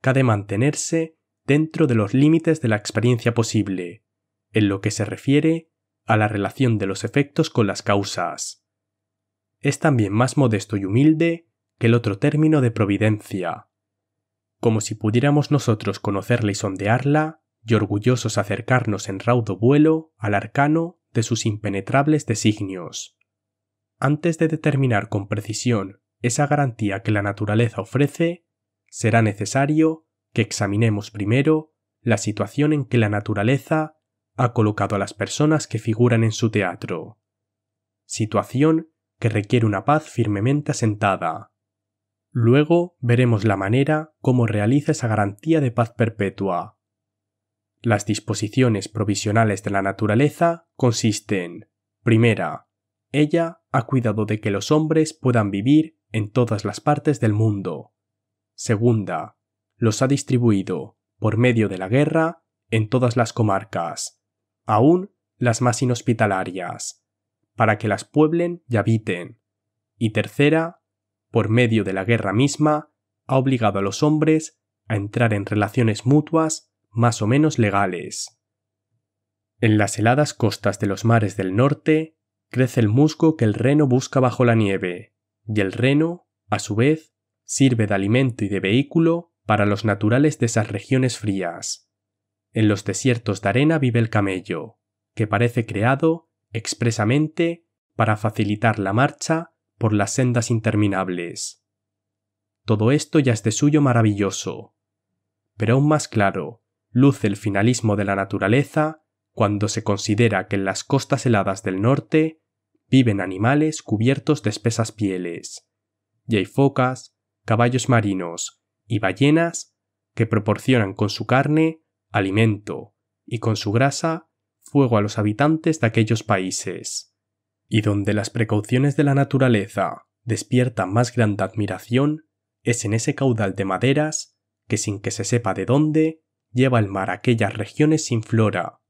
que ha de mantenerse dentro de los límites de la experiencia posible, en lo que se refiere a la relación de los efectos con las causas. Es también más modesto y humilde que el otro término de providencia, como si pudiéramos nosotros conocerla y sondearla, y orgullosos acercarnos en raudo vuelo al arcano de sus impenetrables designios. Antes de determinar con precisión esa garantía que la naturaleza ofrece, será necesario que examinemos primero la situación en que la naturaleza ha colocado a las personas que figuran en su teatro. Situación que requiere una paz firmemente asentada. Luego veremos la manera como realiza esa garantía de paz perpetua. Las disposiciones provisionales de la naturaleza consisten: primera, ella ha cuidado de que los hombres puedan vivir en todas las partes del mundo. Segunda, los ha distribuido, por medio de la guerra, en todas las comarcas, aún las más inhospitalarias, para que las pueblen y habiten. Y tercera, por medio de la guerra misma, ha obligado a los hombres a entrar en relaciones mutuas más o menos legales. En las heladas costas de los mares del norte crece el musgo que el reno busca bajo la nieve, y el reno, a su vez, sirve de alimento y de vehículo para los naturales de esas regiones frías. En los desiertos de arena vive el camello, que parece creado expresamente para facilitar la marcha por las sendas interminables. Todo esto ya es de suyo maravilloso, pero aún más claro luce el finalismo de la naturaleza cuando se considera que en las costas heladas del norte viven animales cubiertos de espesas pieles, y hay focas, caballos marinos y ballenas que proporcionan con su carne alimento y con su grasa fuego a los habitantes de aquellos países, y donde las precauciones de la naturaleza despiertan más grande admiración es en ese caudal de maderas que, sin que se sepa de dónde, lleva el mar a aquellas regiones sin flora,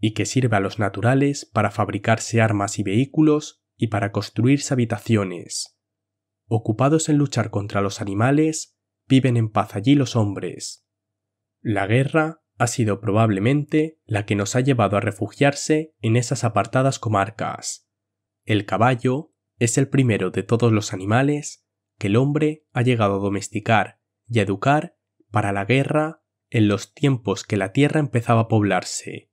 y que sirve a los naturales para fabricarse armas y vehículos y para construirse habitaciones. Ocupados en luchar contra los animales, viven en paz allí los hombres. La guerra ha sido probablemente la que nos ha llevado a refugiarse en esas apartadas comarcas. El caballo es el primero de todos los animales que el hombre ha llegado a domesticar y a educar para la guerra en los tiempos que la tierra empezaba a poblarse,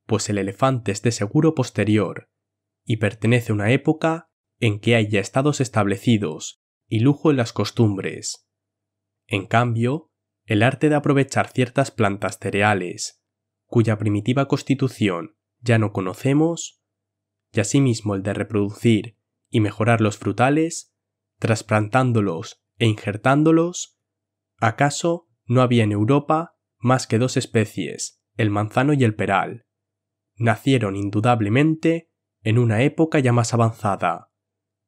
pues el elefante es de seguro posterior y pertenece a una época en que hay ya estados establecidos y lujo en las costumbres. En cambio, el arte de aprovechar ciertas plantas cereales, cuya primitiva constitución ya no conocemos, y asimismo el de reproducir y mejorar los frutales, trasplantándolos e injertándolos, ¿acaso no había en Europa más que 2 especies, el manzano y el peral? Nacieron indudablemente en una época ya más avanzada,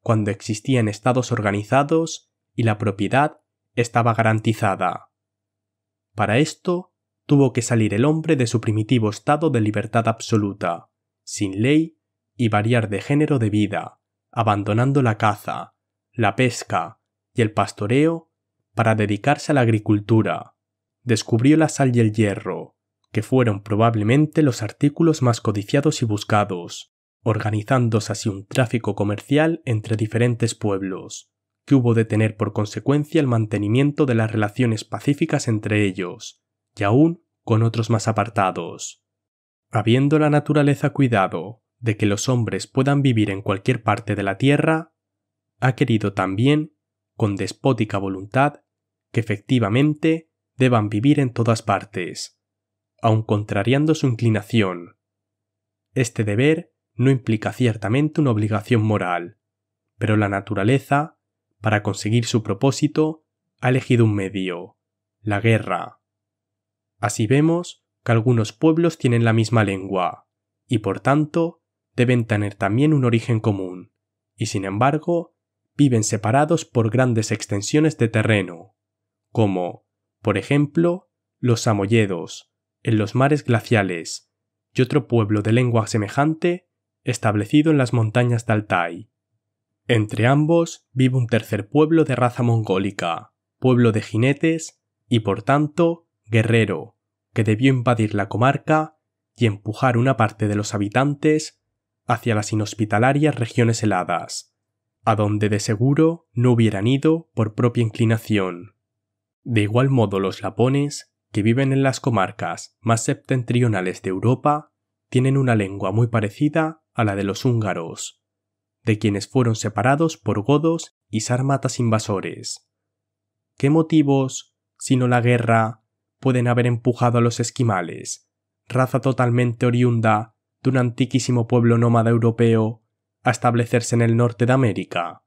cuando existían estados organizados y la propiedad estaba garantizada. Para esto tuvo que salir el hombre de su primitivo estado de libertad absoluta, sin ley y variar de género de vida, abandonando la caza, la pesca y el pastoreo para dedicarse a la agricultura. Descubrió la sal y el hierro, que fueron probablemente los artículos más codiciados y buscados, organizándose así un tráfico comercial entre diferentes pueblos, que hubo de tener por consecuencia el mantenimiento de las relaciones pacíficas entre ellos, y aún con otros más apartados. Habiendo la naturaleza cuidado de que los hombres puedan vivir en cualquier parte de la tierra, ha querido también, con despótica voluntad, que efectivamente deban vivir en todas partes, aun contrariando su inclinación. Este deber no implica ciertamente una obligación moral, pero la naturaleza, para conseguir su propósito, ha elegido un medio, la guerra. Así vemos que algunos pueblos tienen la misma lengua, y por tanto deben tener también un origen común, y sin embargo viven separados por grandes extensiones de terreno, como, por ejemplo, los samoyedos, en los mares glaciales, y otro pueblo de lengua semejante establecido en las montañas de Altai. Entre ambos vive un tercer pueblo de raza mongólica, pueblo de jinetes y por tanto guerrero, que debió invadir la comarca y empujar una parte de los habitantes hacia las inhospitalarias regiones heladas, a donde de seguro no hubieran ido por propia inclinación. De igual modo los lapones, que viven en las comarcas más septentrionales de Europa, tienen una lengua muy parecida a la de los húngaros, de quienes fueron separados por godos y sármatas invasores. ¿Qué motivos, sino la guerra, pueden haber empujado a los esquimales, raza totalmente oriunda de un antiquísimo pueblo nómada europeo, a establecerse en el norte de América,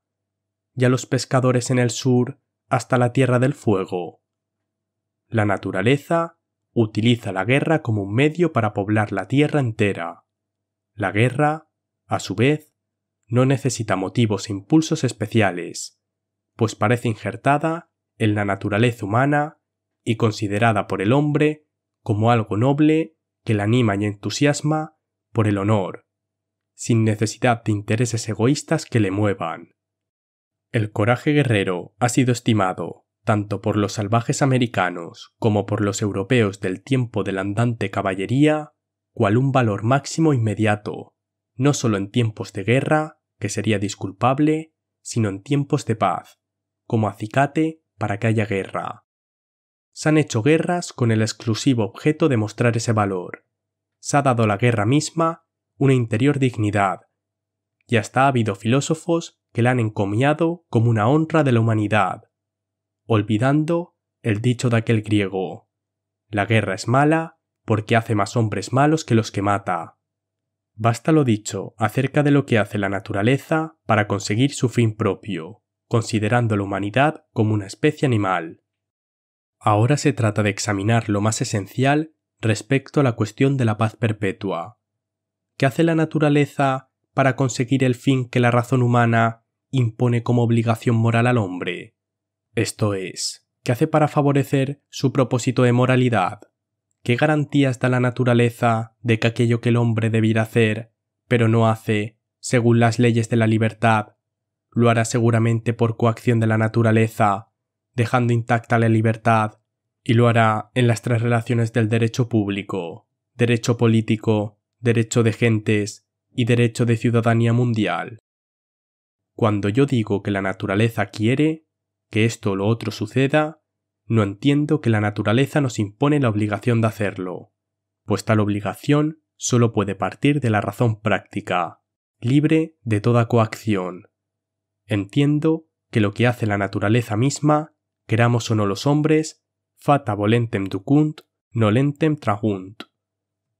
y a los pescadores en el sur hasta la Tierra del Fuego? La naturaleza utiliza la guerra como un medio para poblar la tierra entera. La guerra, a su vez, no necesita motivos e impulsos especiales, pues parece injertada en la naturaleza humana y considerada por el hombre como algo noble que le anima y entusiasma por el honor, sin necesidad de intereses egoístas que le muevan. El coraje guerrero ha sido estimado, tanto por los salvajes americanos como por los europeos del tiempo de la andante caballería, cual un valor máximo inmediato, no solo en tiempos de guerra, que sería disculpable, sino en tiempos de paz, como acicate para que haya guerra. Se han hecho guerras con el exclusivo objeto de mostrar ese valor. Se ha dado a la guerra misma una interior dignidad, y hasta ha habido filósofos que la han encomiado como una honra de la humanidad, olvidando el dicho de aquel griego: la guerra es mala porque hace más hombres malos que los que mata. Basta lo dicho acerca de lo que hace la naturaleza para conseguir su fin propio, considerando la humanidad como una especie animal. Ahora se trata de examinar lo más esencial respecto a la cuestión de la paz perpetua. ¿Qué hace la naturaleza para conseguir el fin que la razón humana impone como obligación moral al hombre? Esto es, ¿qué hace para favorecer su propósito de moralidad? ¿Qué garantías da la naturaleza de que aquello que el hombre debiera hacer, pero no hace, según las leyes de la libertad, lo hará seguramente por coacción de la naturaleza, dejando intacta la libertad, y lo hará en las 3 relaciones del derecho público, derecho político, derecho de gentes y derecho de ciudadanía mundial? Cuando yo digo que la naturaleza quiere que esto o lo otro suceda, no entiendo que la naturaleza nos impone la obligación de hacerlo, pues tal obligación solo puede partir de la razón práctica, libre de toda coacción. Entiendo que lo que hace la naturaleza misma, queramos o no los hombres, fata volentem ducunt, nolentem tragunt.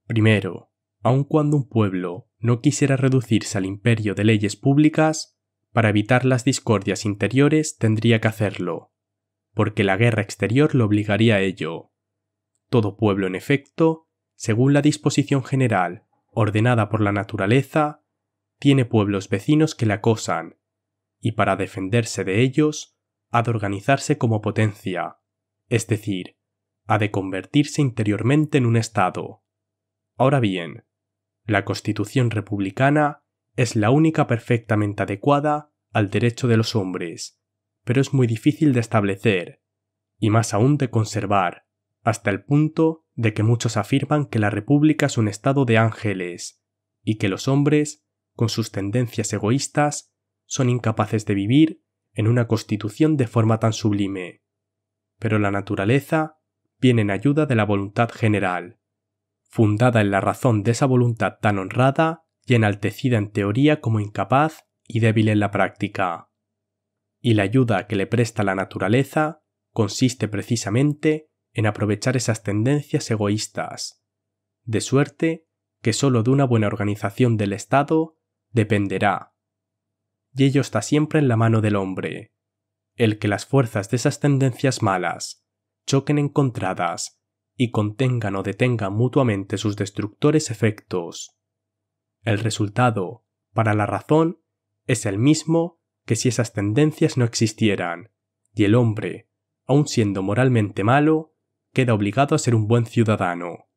Primero, aun cuando un pueblo no quisiera reducirse al imperio de leyes públicas, para evitar las discordias interiores tendría que hacerlo, porque la guerra exterior lo obligaría a ello. Todo pueblo, en efecto, según la disposición general ordenada por la naturaleza, tiene pueblos vecinos que le acosan, y para defenderse de ellos, ha de organizarse como potencia, es decir, ha de convertirse interiormente en un Estado. Ahora bien, la Constitución republicana es la única perfectamente adecuada al derecho de los hombres, pero es muy difícil de establecer, y más aún de conservar, hasta el punto de que muchos afirman que la República es un estado de ángeles, y que los hombres, con sus tendencias egoístas, son incapaces de vivir en una constitución de forma tan sublime. Pero la naturaleza viene en ayuda de la voluntad general, fundada en la razón de esa voluntad tan honrada y enaltecida en teoría como incapaz y débil en la práctica. Y la ayuda que le presta la naturaleza consiste precisamente en aprovechar esas tendencias egoístas, de suerte que sólo de una buena organización del Estado dependerá. Y ello está siempre en la mano del hombre, el que las fuerzas de esas tendencias malas choquen encontradas y contengan o detengan mutuamente sus destructores efectos. El resultado, para la razón, es el mismo que si esas tendencias no existieran, y el hombre, aun siendo moralmente malo, queda obligado a ser un buen ciudadano.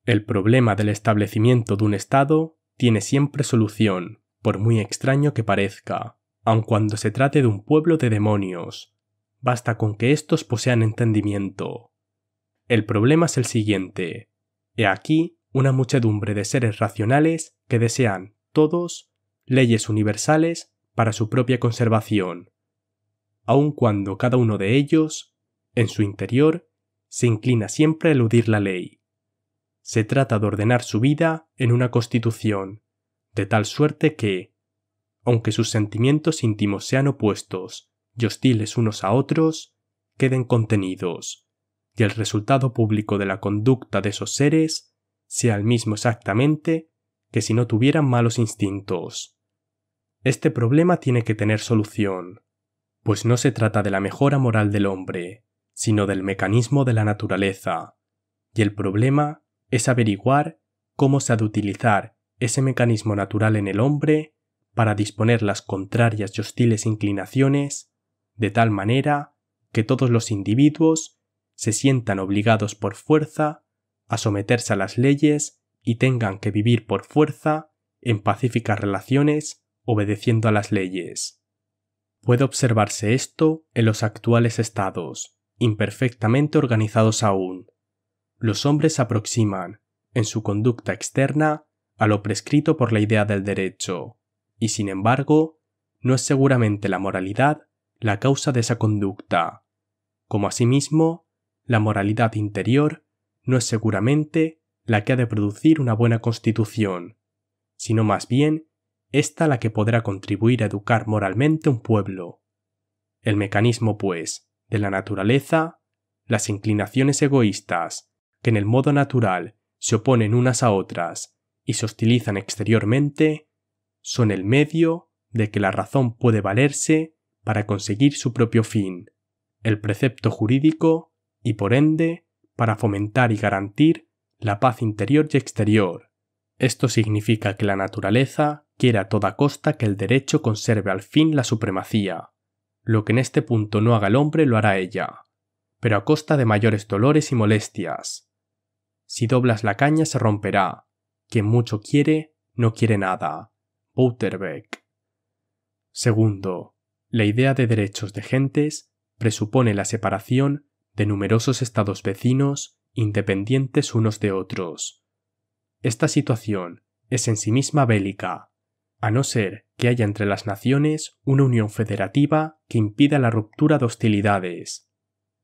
El problema del establecimiento de un Estado tiene siempre solución, por muy extraño que parezca, aun cuando se trate de un pueblo de demonios. Basta con que éstos posean entendimiento. El problema es el siguiente. He aquí una muchedumbre de seres racionales que desean, todos, leyes universales para su propia conservación, aun cuando cada uno de ellos, en su interior, se inclina siempre a eludir la ley. Se trata de ordenar su vida en una constitución, de tal suerte que, aunque sus sentimientos íntimos sean opuestos y hostiles unos a otros, queden contenidos, y el resultado público de la conducta de esos seres sea el mismo exactamente que si no tuvieran malos instintos. Este problema tiene que tener solución, pues no se trata de la mejora moral del hombre, sino del mecanismo de la naturaleza, y el problema es averiguar cómo se ha de utilizar ese mecanismo natural en el hombre para disponer las contrarias y hostiles inclinaciones de tal manera que todos los individuos se sientan obligados por fuerza a someterse a las leyes y tengan que vivir por fuerza en pacíficas relaciones obedeciendo a las leyes. Puede observarse esto en los actuales estados, imperfectamente organizados aún. Los hombres se aproximan, en su conducta externa, a lo prescrito por la idea del derecho, y sin embargo, no es seguramente la moralidad la causa de esa conducta, como asimismo, la moralidad interior no es seguramente la que ha de producir una buena constitución, sino más bien esta la que podrá contribuir a educar moralmente un pueblo. El mecanismo, pues, de la naturaleza, las inclinaciones egoístas, que en el modo natural se oponen unas a otras y se hostilizan exteriormente, son el medio de que la razón puede valerse para conseguir su propio fin, el precepto jurídico y, por ende, para fomentar y garantir la paz interior y exterior. Esto significa que la naturaleza quiere a toda costa que el derecho conserve al fin la supremacía. Lo que en este punto no haga el hombre lo hará ella, pero a costa de mayores dolores y molestias. Si doblas la caña se romperá. Quien mucho quiere, no quiere nada. Bouterbeck. Segundo, la idea de derechos de gentes presupone la separación de numerosos estados vecinos independientes unos de otros. Esta situación es en sí misma bélica, a no ser que haya entre las naciones una unión federativa que impida la ruptura de hostilidades.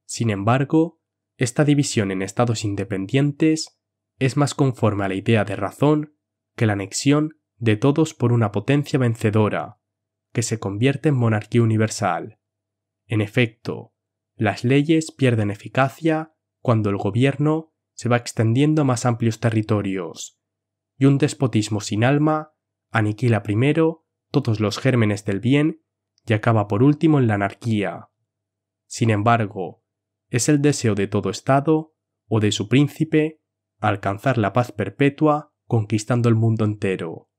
Sin embargo, esta división en estados independientes es más conforme a la idea de razón que la anexión de todos por una potencia vencedora, que se convierte en monarquía universal. En efecto, las leyes pierden eficacia cuando el gobierno se va extendiendo a más amplios territorios, y un despotismo sin alma aniquila primero todos los gérmenes del bien y acaba por último en la anarquía. Sin embargo, es el deseo de todo Estado o de su príncipe alcanzar la paz perpetua conquistando el mundo entero.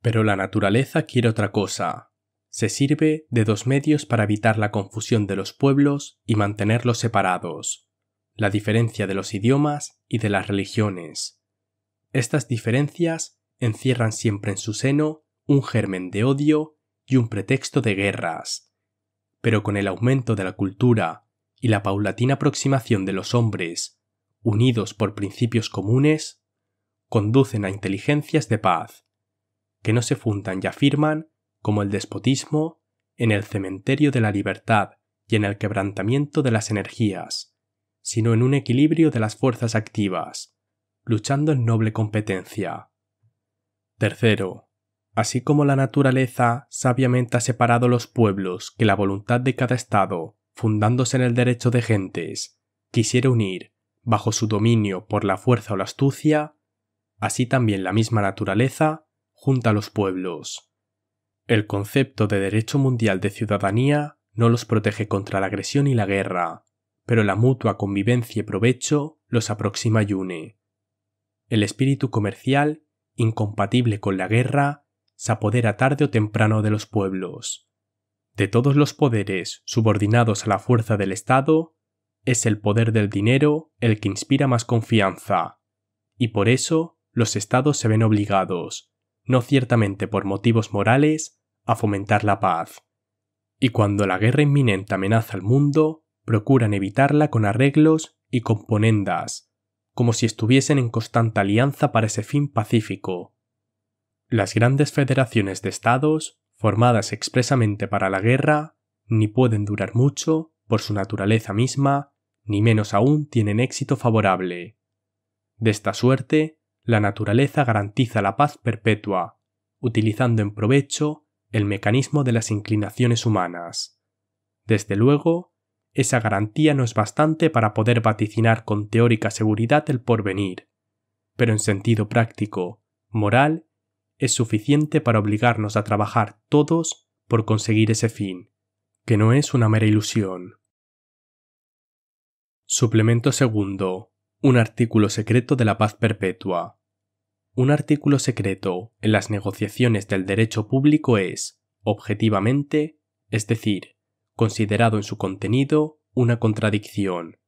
Pero la naturaleza quiere otra cosa. Se sirve de dos medios para evitar la confusión de los pueblos y mantenerlos separados: la diferencia de los idiomas y de las religiones. Estas diferencias encierran siempre en su seno un germen de odio y un pretexto de guerras. Pero con el aumento de la cultura y la paulatina aproximación de los hombres, unidos por principios comunes, conducen a inteligencias de paz, que no se fundan y afirman, como el despotismo, en el cementerio de la libertad y en el quebrantamiento de las energías, sino en un equilibrio de las fuerzas activas, luchando en noble competencia. Tercero, así como la naturaleza sabiamente ha separado los pueblos que la voluntad de cada Estado, fundándose en el derecho de gentes, quisiera unir bajo su dominio por la fuerza o la astucia, así también la misma naturaleza junta a los pueblos. El concepto de derecho mundial de ciudadanía no los protege contra la agresión y la guerra, pero la mutua convivencia y provecho los aproxima y une. El espíritu comercial, incompatible con la guerra, se apodera tarde o temprano de los pueblos. De todos los poderes subordinados a la fuerza del Estado, es el poder del dinero el que inspira más confianza, y por eso los Estados se ven obligados, no ciertamente por motivos morales, a fomentar la paz. Y cuando la guerra inminente amenaza al mundo, procuran evitarla con arreglos y componendas, como si estuviesen en constante alianza para ese fin pacífico. Las grandes federaciones de estados, formadas expresamente para la guerra, ni pueden durar mucho por su naturaleza misma, ni menos aún tienen éxito favorable. De esta suerte, la naturaleza garantiza la paz perpetua, utilizando en provecho el mecanismo de las inclinaciones humanas. Desde luego, esa garantía no es bastante para poder vaticinar con teórica seguridad el porvenir, pero en sentido práctico, moral, es suficiente para obligarnos a trabajar todos por conseguir ese fin, que no es una mera ilusión. Suplemento segundo. Un artículo secreto de la paz perpetua. Un artículo secreto en las negociaciones del derecho público es, objetivamente, es decir, considerado en su contenido, una contradicción,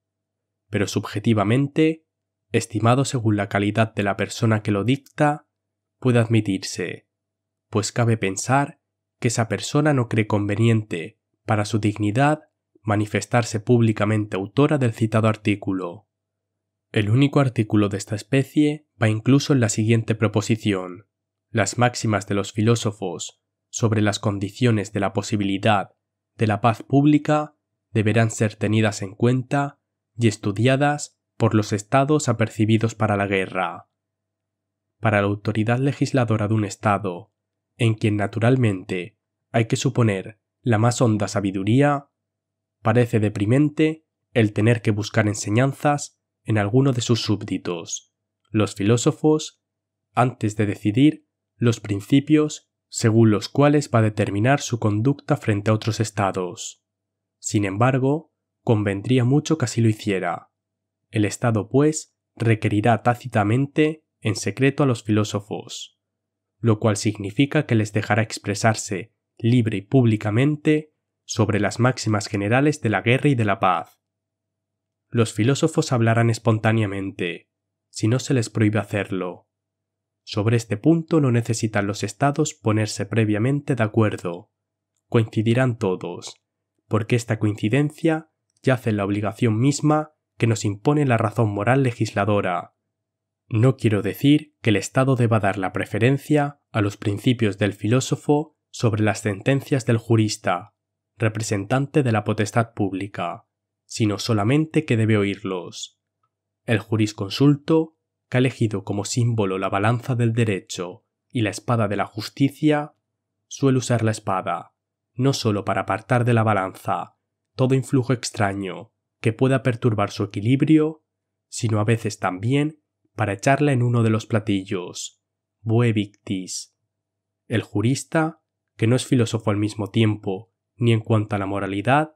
pero subjetivamente, estimado según la calidad de la persona que lo dicta, puede admitirse, pues cabe pensar que esa persona no cree conveniente, para su dignidad, manifestarse públicamente autora del citado artículo. El único artículo de esta especie va incluso en la siguiente proposición: las máximas de los filósofos sobre las condiciones de la posibilidad de la paz pública deberán ser tenidas en cuenta y estudiadas por los estados apercibidos para la guerra. Para la autoridad legisladora de un estado, en quien naturalmente hay que suponer la más honda sabiduría, parece deprimente el tener que buscar enseñanzas en alguno de sus súbditos, los filósofos, antes de decidir los principios según los cuales va a determinar su conducta frente a otros estados. Sin embargo, convendría mucho que así lo hiciera. El Estado, pues, requerirá tácitamente en secreto a los filósofos, lo cual significa que les dejará expresarse libre y públicamente sobre las máximas generales de la guerra y de la paz. Los filósofos hablarán espontáneamente, si no se les prohíbe hacerlo. Sobre este punto no necesitan los estados ponerse previamente de acuerdo. Coincidirán todos, porque esta coincidencia yace en la obligación misma que nos impone la razón moral legisladora. No quiero decir que el Estado deba dar la preferencia a los principios del filósofo sobre las sentencias del jurista, representante de la potestad pública, sino solamente que debe oírlos. El jurisconsulto, que ha elegido como símbolo la balanza del derecho y la espada de la justicia, suele usar la espada, no solo para apartar de la balanza todo influjo extraño que pueda perturbar su equilibrio, sino a veces también para echarla en uno de los platillos, Voe victis. El jurista, que no es filósofo al mismo tiempo ni en cuanto a la moralidad,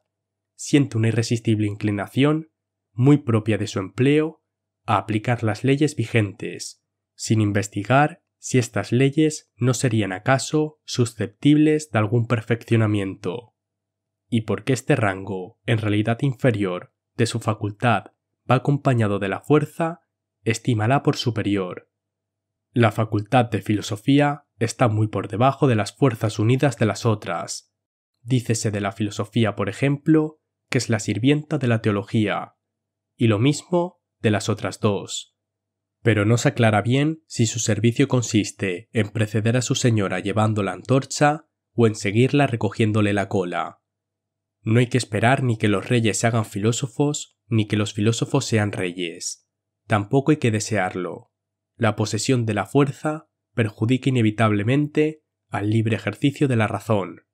siente una irresistible inclinación, muy propia de su empleo, a aplicar las leyes vigentes, sin investigar si estas leyes no serían acaso susceptibles de algún perfeccionamiento. Y porque este rango, en realidad inferior, de su facultad va acompañado de la fuerza, estímala por superior. La facultad de filosofía está muy por debajo de las fuerzas unidas de las otras. Dícese de la filosofía, por ejemplo, que es la sirvienta de la teología, y lo mismo de las otras dos. Pero no se aclara bien si su servicio consiste en preceder a su señora llevando la antorcha o en seguirla recogiéndole la cola. No hay que esperar ni que los reyes se hagan filósofos, ni que los filósofos sean reyes. Tampoco hay que desearlo. La posesión de la fuerza perjudica inevitablemente al libre ejercicio de la razón.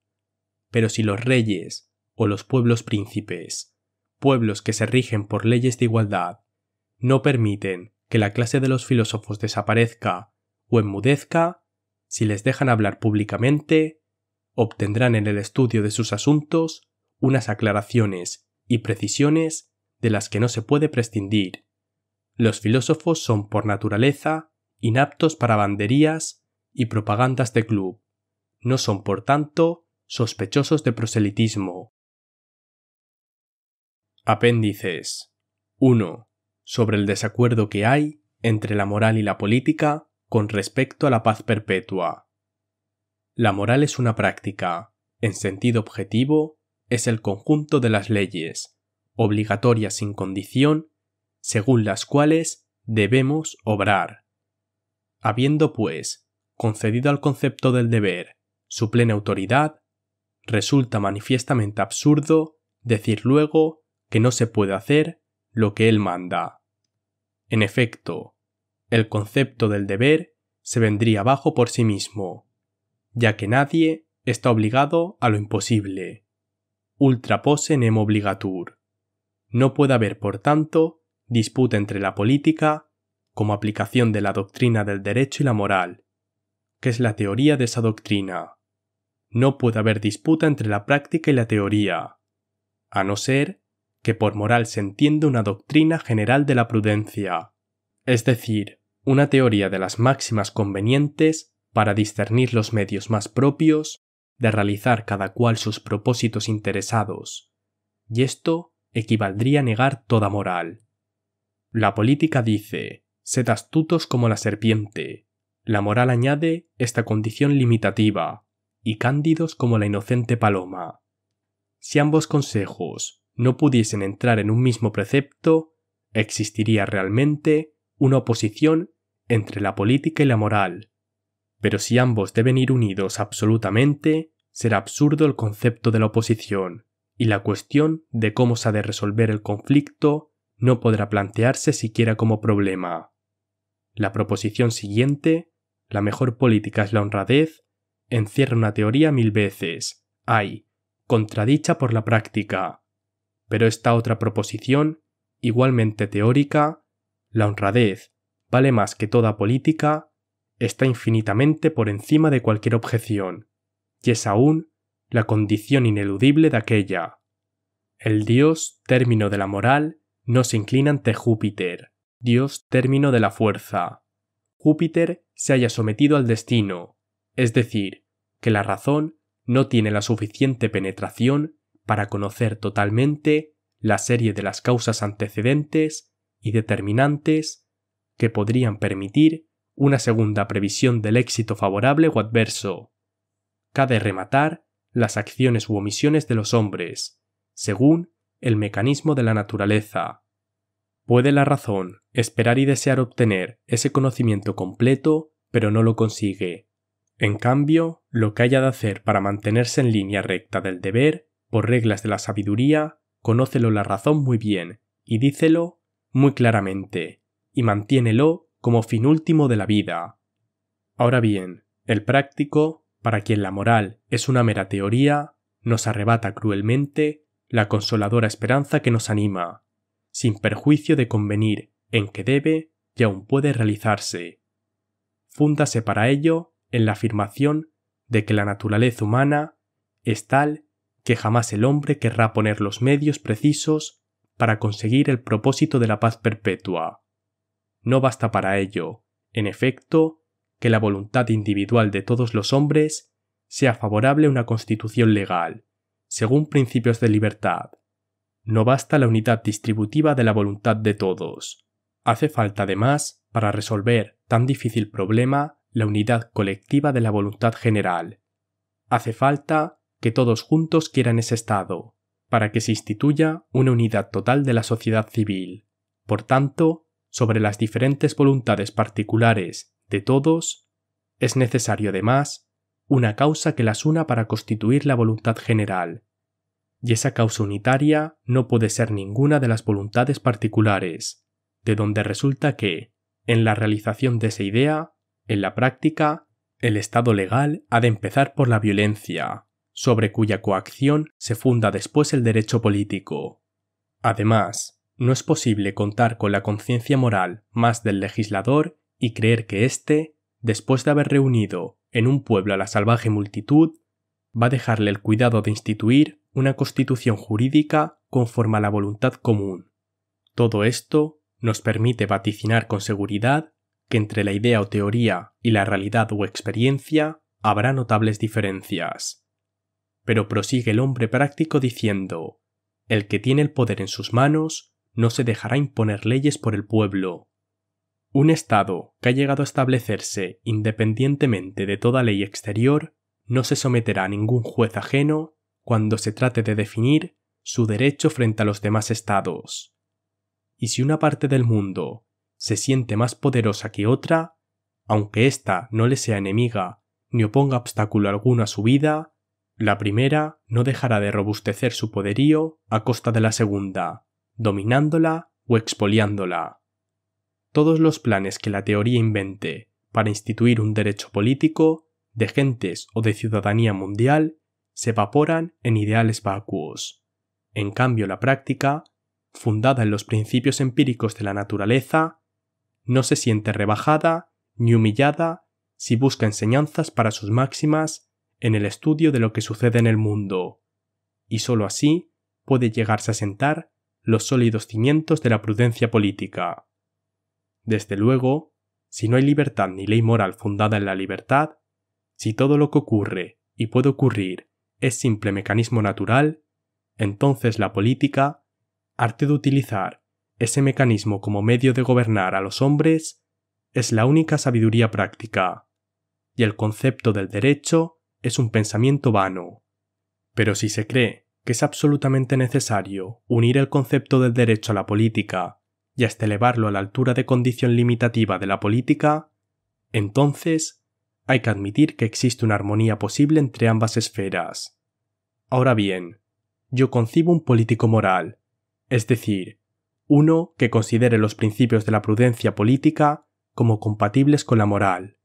Pero si los reyes o los pueblos príncipes, pueblos que se rigen por leyes de igualdad, no permiten que la clase de los filósofos desaparezca o enmudezca, si les dejan hablar públicamente, obtendrán en el estudio de sus asuntos unas aclaraciones y precisiones de las que no se puede prescindir. Los filósofos son por naturaleza inaptos para banderías y propagandas de club. No son, por tanto, sospechosos de proselitismo. Apéndices. 1. Sobre el desacuerdo que hay entre la moral y la política con respecto a la paz perpetua. La moral es una práctica, en sentido objetivo, es el conjunto de las leyes, obligatorias sin condición, según las cuales debemos obrar. Habiendo, pues, concedido al concepto del deber su plena autoridad, resulta manifiestamente absurdo decir luego que no se puede hacer lo que él manda. En efecto, el concepto del deber se vendría abajo por sí mismo, ya que nadie está obligado a lo imposible. Ultra posse nemo obligatur. No puede haber, por tanto, disputa entre la política, como aplicación de la doctrina del derecho y la moral, que es la teoría de esa doctrina. No puede haber disputa entre la práctica y la teoría, a no ser que por moral se entiende una doctrina general de la prudencia, es decir, una teoría de las máximas convenientes para discernir los medios más propios de realizar cada cual sus propósitos interesados, y esto equivaldría a negar toda moral. La política dice, sed astutos como la serpiente. La moral añade esta condición limitativa, y cándidos como la inocente paloma. Si ambos consejos no pudiesen entrar en un mismo precepto, existiría realmente una oposición entre la política y la moral. Pero si ambos deben ir unidos absolutamente, será absurdo el concepto de la oposición, y la cuestión de cómo se ha de resolver el conflicto no podrá plantearse siquiera como problema. La proposición siguiente, la mejor política es la honradez, encierra una teoría 1000 veces, contradicha por la práctica. Pero esta otra proposición, igualmente teórica, la honradez vale más que toda política, está infinitamente por encima de cualquier objeción, y es aún la condición ineludible de aquella. El dios término de la moral no se inclina ante Júpiter, dios término de la fuerza. Júpiter se haya sometido al destino, es decir, que la razón no tiene la suficiente penetración para conocer totalmente la serie de las causas antecedentes y determinantes que podrían permitir una segunda previsión del éxito favorable o adverso. Cabe rematar las acciones u omisiones de los hombres, según el mecanismo de la naturaleza. Puede la razón esperar y desear obtener ese conocimiento completo, pero no lo consigue. En cambio, lo que haya de hacer para mantenerse en línea recta del deber, por reglas de la sabiduría, conócelo la razón muy bien, y dícelo muy claramente, y mantiénelo como fin último de la vida. Ahora bien, el práctico, para quien la moral es una mera teoría, nos arrebata cruelmente la consoladora esperanza que nos anima, sin perjuicio de convenir en que debe y aún puede realizarse. Fúndase para ello en la afirmación de que la naturaleza humana es tal que jamás el hombre querrá poner los medios precisos para conseguir el propósito de la paz perpetua. No basta para ello, en efecto, que la voluntad individual de todos los hombres sea favorable a una constitución legal, según principios de libertad. No basta la unidad distributiva de la voluntad de todos. Hace falta además, para resolver tan difícil problema, la unidad colectiva de la voluntad general. Hace falta que todos juntos quieran ese Estado, para que se instituya una unidad total de la sociedad civil. Por tanto, sobre las diferentes voluntades particulares de todos, es necesario además una causa que las una para constituir la voluntad general. Y esa causa unitaria no puede ser ninguna de las voluntades particulares, de donde resulta que, en la realización de esa idea, en la práctica, el Estado legal ha de empezar por la violencia, sobre cuya coacción se funda después el derecho político. Además, no es posible contar con la conciencia moral más del legislador y creer que éste, después de haber reunido en un pueblo a la salvaje multitud, va a dejarle el cuidado de instituir una constitución jurídica conforme a la voluntad común. Todo esto nos permite vaticinar con seguridad que entre la idea o teoría y la realidad o experiencia habrá notables diferencias. Pero prosigue el hombre práctico diciendo: el que tiene el poder en sus manos no se dejará imponer leyes por el pueblo. Un Estado que ha llegado a establecerse independientemente de toda ley exterior no se someterá a ningún juez ajeno cuando se trate de definir su derecho frente a los demás estados. Y si una parte del mundo se siente más poderosa que otra, aunque ésta no le sea enemiga ni oponga obstáculo alguno a su vida, la primera no dejará de robustecer su poderío a costa de la segunda, dominándola o expoliándola. Todos los planes que la teoría invente para instituir un derecho político, de gentes o de ciudadanía mundial, se evaporan en ideales vacuos. En cambio, la práctica, fundada en los principios empíricos de la naturaleza, no se siente rebajada ni humillada si busca enseñanzas para sus máximas en el estudio de lo que sucede en el mundo, y sólo así puede llegarse a sentar los sólidos cimientos de la prudencia política. Desde luego, si no hay libertad ni ley moral fundada en la libertad, si todo lo que ocurre y puede ocurrir es simple mecanismo natural, entonces la política, arte de utilizar ese mecanismo como medio de gobernar a los hombres, es la única sabiduría práctica, y el concepto del derecho es un pensamiento vano. Pero si se cree que es absolutamente necesario unir el concepto del derecho a la política y hasta elevarlo a la altura de condición limitativa de la política, entonces hay que admitir que existe una armonía posible entre ambas esferas. Ahora bien, yo concibo un político moral, es decir, uno que considere los principios de la prudencia política como compatibles con la moral,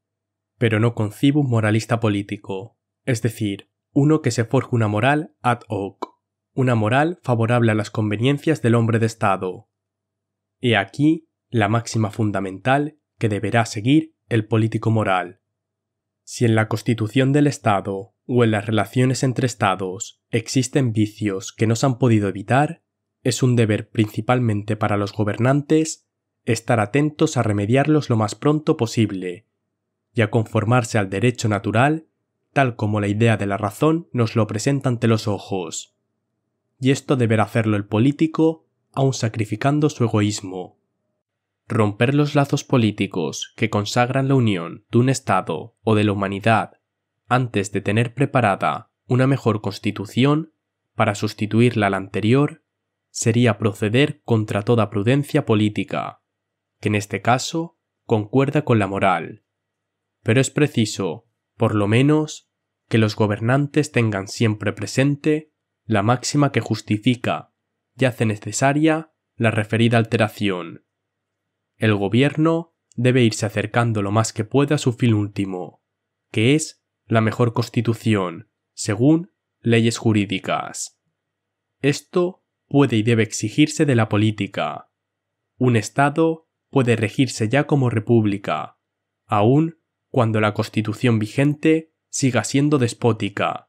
pero no concibo un moralista político, es decir, uno que se forje una moral ad hoc, una moral favorable a las conveniencias del hombre de Estado. He aquí la máxima fundamental que deberá seguir el político moral. Si en la constitución del Estado o en las relaciones entre Estados existen vicios que no se han podido evitar, es un deber principalmente para los gobernantes estar atentos a remediarlos lo más pronto posible y a conformarse al derecho natural tal como la idea de la razón nos lo presenta ante los ojos. Y esto deberá hacerlo el político aun sacrificando su egoísmo. Romper los lazos políticos que consagran la unión de un Estado o de la humanidad antes de tener preparada una mejor constitución para sustituirla a la anterior sería proceder contra toda prudencia política, que en este caso concuerda con la moral. Pero es preciso, por lo menos, que los gobernantes tengan siempre presente la máxima que justifica y hace necesaria la referida alteración. El gobierno debe irse acercando lo más que pueda a su fin último, que es la mejor constitución, según leyes jurídicas. Esto puede y debe exigirse de la política. Un Estado puede regirse ya como república, aun cuando la constitución vigente siga siendo despótica,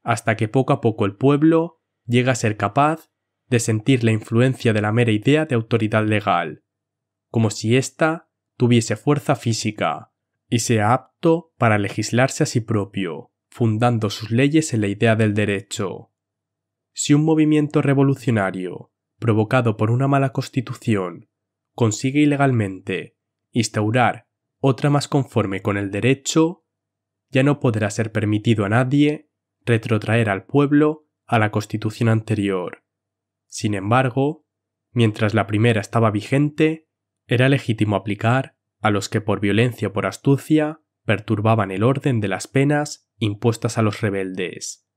hasta que poco a poco el pueblo llega a ser capaz de sentir la influencia de la mera idea de autoridad legal, como si ésta tuviese fuerza física y sea apto para legislarse a sí propio, fundando sus leyes en la idea del derecho. Si un movimiento revolucionario, provocado por una mala constitución, consigue ilegalmente instaurar otra más conforme con el derecho, ya no podrá ser permitido a nadie retrotraer al pueblo a la constitución anterior. Sin embargo, mientras la primera estaba vigente, era legítimo aplicar a los que por violencia o por astucia perturbaban el orden de las penas impuestas a los rebeldes.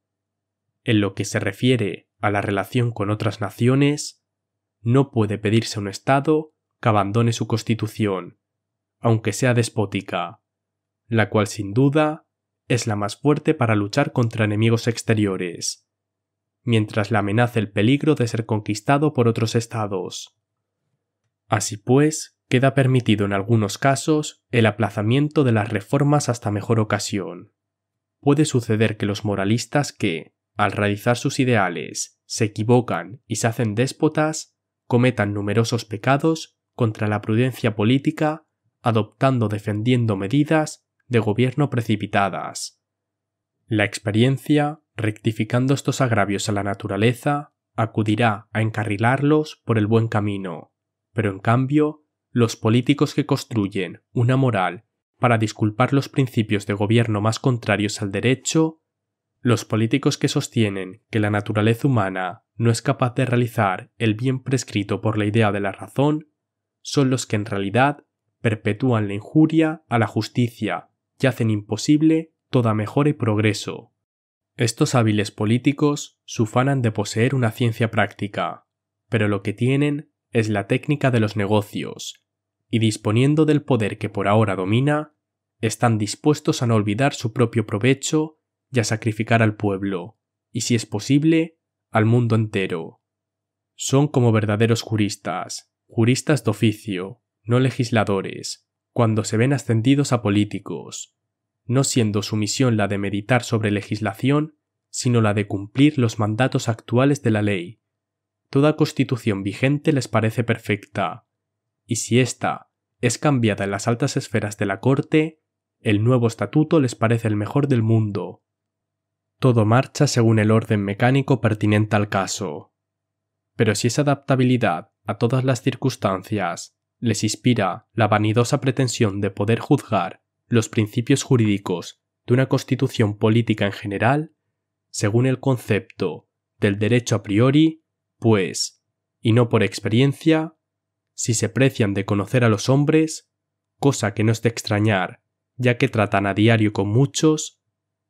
En lo que se refiere a la relación con otras naciones, no puede pedirse a un Estado que abandone su constitución, aunque sea despótica, la cual sin duda es la más fuerte para luchar contra enemigos exteriores, mientras le amenaza el peligro de ser conquistado por otros estados. Así pues, queda permitido en algunos casos el aplazamiento de las reformas hasta mejor ocasión. Puede suceder que los moralistas que, al realizar sus ideales, se equivocan y se hacen déspotas, cometan numerosos pecados contra la prudencia política, adoptando o defendiendo medidas de gobierno precipitadas. La experiencia, rectificando estos agravios a la naturaleza, acudirá a encarrilarlos por el buen camino, pero en cambio, los políticos que construyen una moral para disculpar los principios de gobierno más contrarios al derecho, los políticos que sostienen que la naturaleza humana no es capaz de realizar el bien prescrito por la idea de la razón, son los que en realidad perpetúan la injuria a la justicia y hacen imposible toda mejora y progreso. Estos hábiles políticos se ufanan de poseer una ciencia práctica, pero lo que tienen es la técnica de los negocios, y disponiendo del poder que por ahora domina, están dispuestos a no olvidar su propio provecho y a sacrificar al pueblo, y si es posible, al mundo entero. Son como verdaderos juristas de oficio, no legisladores, cuando se ven ascendidos a políticos, no siendo su misión la de meditar sobre legislación, sino la de cumplir los mandatos actuales de la ley. Toda constitución vigente les parece perfecta, y si ésta es cambiada en las altas esferas de la corte, el nuevo estatuto les parece el mejor del mundo. Todo marcha según el orden mecánico pertinente al caso. Pero si esa adaptabilidad a todas las circunstancias les inspira la vanidosa pretensión de poder juzgar los principios jurídicos de una constitución política en general, según el concepto del derecho a priori, pues, y no por experiencia, si se precian de conocer a los hombres, cosa que no es de extrañar, ya que tratan a diario con muchos,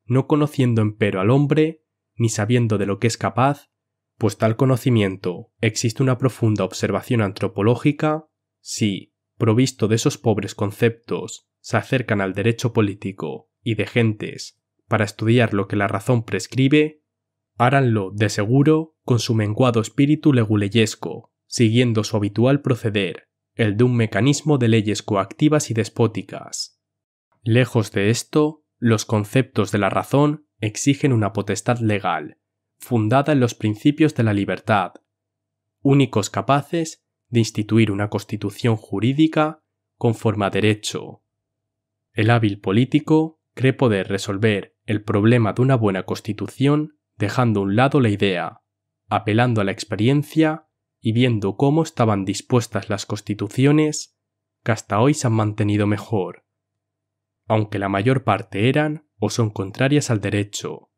no conociendo empero al hombre, ni sabiendo de lo que es capaz, pues tal conocimiento existe una profunda observación antropológica, si, provisto de esos pobres conceptos, se acercan al derecho político y de gentes para estudiar lo que la razón prescribe, háranlo, de seguro, con su menguado espíritu leguleyesco, siguiendo su habitual proceder, el de un mecanismo de leyes coactivas y despóticas. Lejos de esto, los conceptos de la razón exigen una potestad legal, fundada en los principios de la libertad, únicos capaces de instituir una constitución jurídica conforme a derecho. El hábil político cree poder resolver el problema de una buena constitución dejando a un lado la idea, apelando a la experiencia y viendo cómo estaban dispuestas las constituciones que hasta hoy se han mantenido mejor, aunque la mayor parte eran o son contrarias al derecho.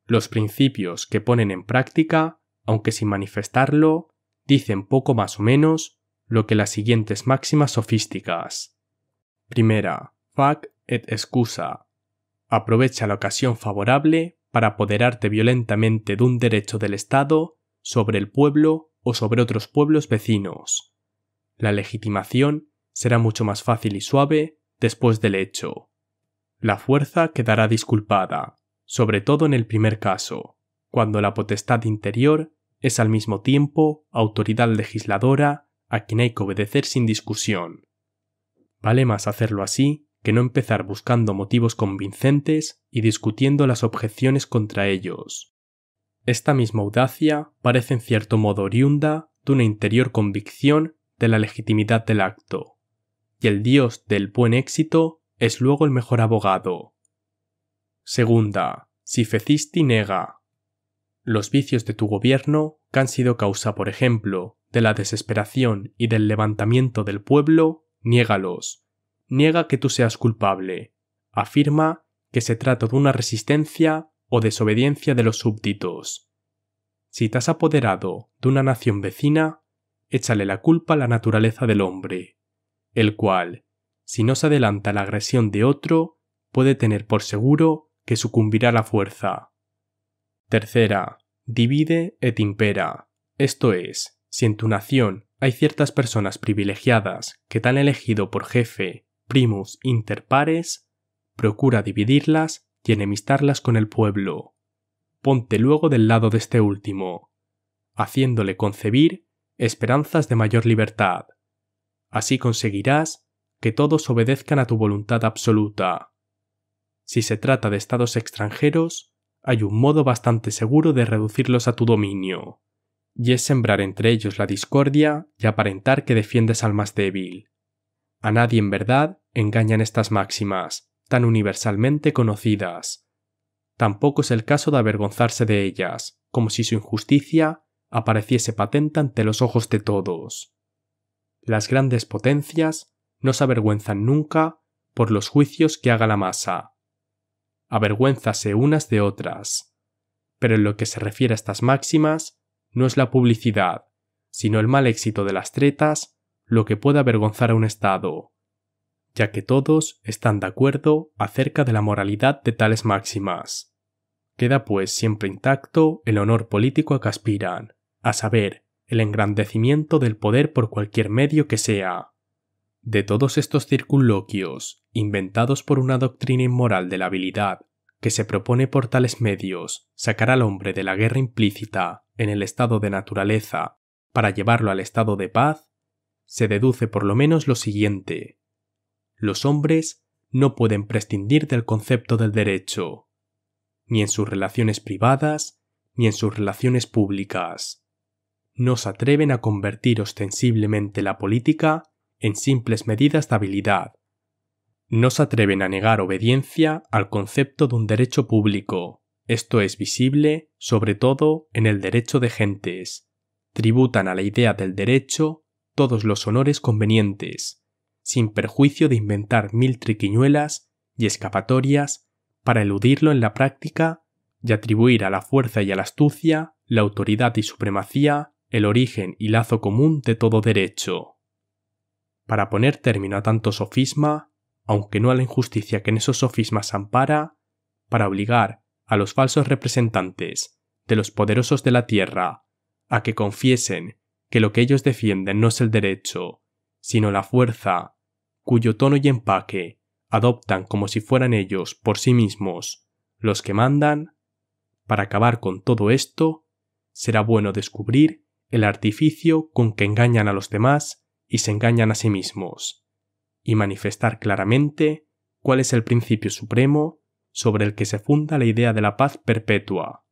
Los principios que ponen en práctica, aunque sin manifestarlo, dicen poco más o menos lo que las siguientes máximas sofísticas. Primera, fac et excusa. Aprovecha la ocasión favorable para apoderarte violentamente de un derecho del Estado sobre el pueblo o sobre otros pueblos vecinos. La legitimación será mucho más fácil y suave después del hecho. La fuerza quedará disculpada, sobre todo en el primer caso, cuando la potestad interior es al mismo tiempo autoridad legisladora a quien hay que obedecer sin discusión. Vale más hacerlo así que no empezar buscando motivos convincentes y discutiendo las objeciones contra ellos. Esta misma audacia parece en cierto modo oriunda de una interior convicción de la legitimidad del acto, y el Dios del buen éxito es luego el mejor abogado. Segunda, si fecisti nega. Los vicios de tu gobierno, que han sido causa, por ejemplo, de la desesperación y del levantamiento del pueblo, niégalos. Niega que tú seas culpable. Afirma que se trata de una resistencia o desobediencia de los súbditos. Si te has apoderado de una nación vecina, échale la culpa a la naturaleza del hombre, el cual, si no se adelanta a la agresión de otro, puede tener por seguro que sucumbirá a la fuerza. Tercera, divide et impera, esto es, si en tu nación hay ciertas personas privilegiadas que te han elegido por jefe, primus inter pares, procura dividirlas y enemistarlas con el pueblo. Ponte luego del lado de este último, haciéndole concebir esperanzas de mayor libertad. Así conseguirás que todos obedezcan a tu voluntad absoluta. Si se trata de estados extranjeros, hay un modo bastante seguro de reducirlos a tu dominio, y es sembrar entre ellos la discordia y aparentar que defiendes al más débil. A nadie en verdad engañan estas máximas, tan universalmente conocidas. Tampoco es el caso de avergonzarse de ellas, como si su injusticia apareciese patente ante los ojos de todos. Las grandes potencias no se avergüenzan nunca por los juicios que haga la masa. Avergüénzase unas de otras. Pero en lo que se refiere a estas máximas, no es la publicidad, sino el mal éxito de las tretas lo que puede avergonzar a un Estado, ya que todos están de acuerdo acerca de la moralidad de tales máximas. Queda pues siempre intacto el honor político a que aspiran, a saber, el engrandecimiento del poder por cualquier medio que sea. De todos estos circunloquios, inventados por una doctrina inmoral de la habilidad, que se propone por tales medios sacar al hombre de la guerra implícita en el estado de naturaleza para llevarlo al estado de paz, se deduce por lo menos lo siguiente. Los hombres no pueden prescindir del concepto del derecho, ni en sus relaciones privadas, ni en sus relaciones públicas. No se atreven a convertir ostensiblemente la política en simples medidas de habilidad. No se atreven a negar obediencia al concepto de un derecho público. Esto es visible, sobre todo, en el derecho de gentes. Tributan a la idea del derecho todos los honores convenientes, sin perjuicio de inventar mil triquiñuelas y escapatorias para eludirlo en la práctica y atribuir a la fuerza y a la astucia la autoridad y supremacía, el origen y lazo común de todo derecho. Para poner término a tanto sofisma, aunque no a la injusticia que en esos sofismas ampara, para obligar a los falsos representantes de los poderosos de la tierra a que confiesen que lo que ellos defienden no es el derecho, sino la fuerza, cuyo tono y empaque adoptan como si fueran ellos por sí mismos los que mandan, para acabar con todo esto, será bueno descubrir el artificio con que engañan a los demás y se engañan a sí mismos, y manifestar claramente cuál es el principio supremo sobre el que se funda la idea de la paz perpetua.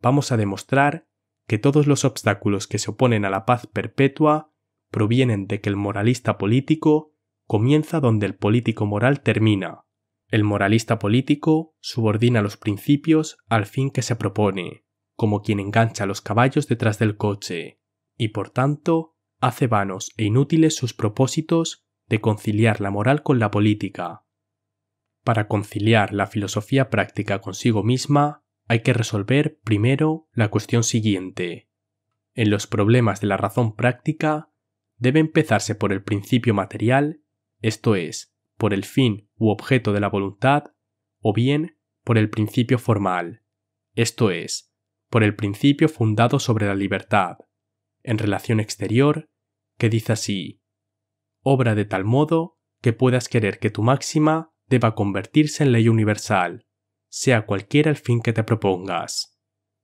Vamos a demostrar que todos los obstáculos que se oponen a la paz perpetua provienen de que el moralista político comienza donde el político moral termina. El moralista político subordina los principios al fin que se propone, como quien engancha los caballos detrás del coche, y por tanto hace vanos e inútiles sus propósitos de conciliar la moral con la política. Para conciliar la filosofía práctica consigo misma, hay que resolver primero la cuestión siguiente. En los problemas de la razón práctica, debe empezarse por el principio material, esto es, por el fin u objeto de la voluntad, o bien por el principio formal, esto es, por el principio fundado sobre la libertad, en relación exterior, que dice así: obra de tal modo que puedas querer que tu máxima deba convertirse en ley universal, sea cualquiera el fin que te propongas.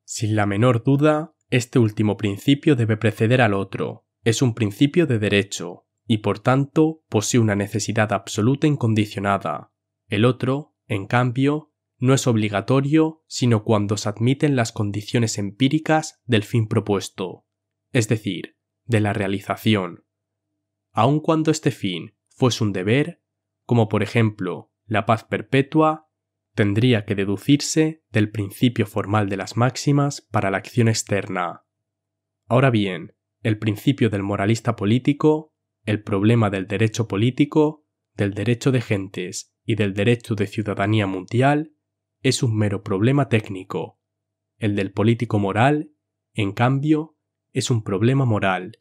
Sin la menor duda, este último principio debe preceder al otro. Es un principio de derecho, y por tanto posee una necesidad absoluta incondicionada. El otro, en cambio, no es obligatorio sino cuando se admiten las condiciones empíricas del fin propuesto, es decir, de la realización. Aun cuando este fin fuese un deber, como por ejemplo la paz perpetua, tendría que deducirse del principio formal de las máximas para la acción externa. Ahora bien, el principio del moralista político, el problema del derecho político, del derecho de gentes y del derecho de ciudadanía mundial es un mero problema técnico. El del político moral, en cambio, es un problema moral,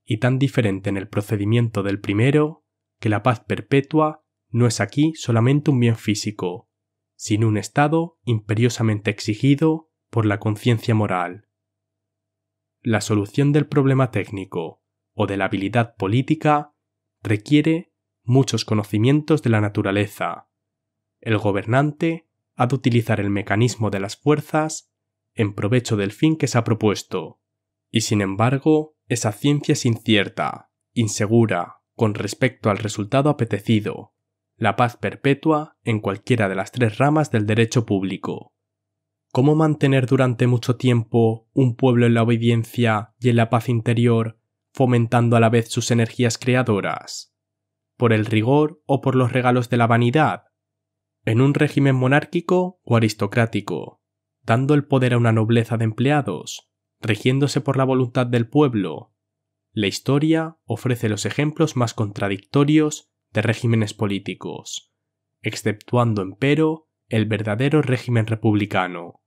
y tan diferente en el procedimiento del primero que la paz perpetua no es aquí solamente un bien físico, sino un estado imperiosamente exigido por la conciencia moral. La solución del problema técnico o de la habilidad política requiere muchos conocimientos de la naturaleza. El gobernante ha de utilizar el mecanismo de las fuerzas en provecho del fin que se ha propuesto, y sin embargo, esa ciencia es incierta, insegura, con respecto al resultado apetecido, la paz perpetua en cualquiera de las tres ramas del derecho público. ¿Cómo mantener durante mucho tiempo un pueblo en la obediencia y en la paz interior, fomentando a la vez sus energías creadoras? ¿Por el rigor o por los regalos de la vanidad? ¿En un régimen monárquico o aristocrático, dando el poder a una nobleza de empleados, rigiéndose por la voluntad del pueblo? La historia ofrece los ejemplos más contradictorios de regímenes políticos, exceptuando empero el verdadero régimen republicano,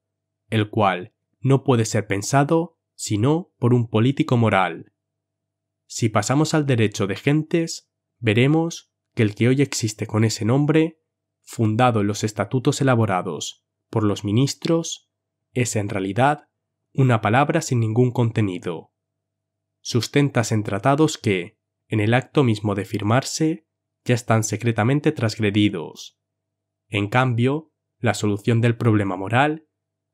el cual no puede ser pensado sino por un político moral. Si pasamos al derecho de gentes, veremos que el que hoy existe con ese nombre, fundado en los estatutos elaborados por los ministros, es en realidad una palabra sin ningún contenido. Sustentas en tratados que, en el acto mismo de firmarse, ya están secretamente transgredidos. En cambio, la solución del problema moral,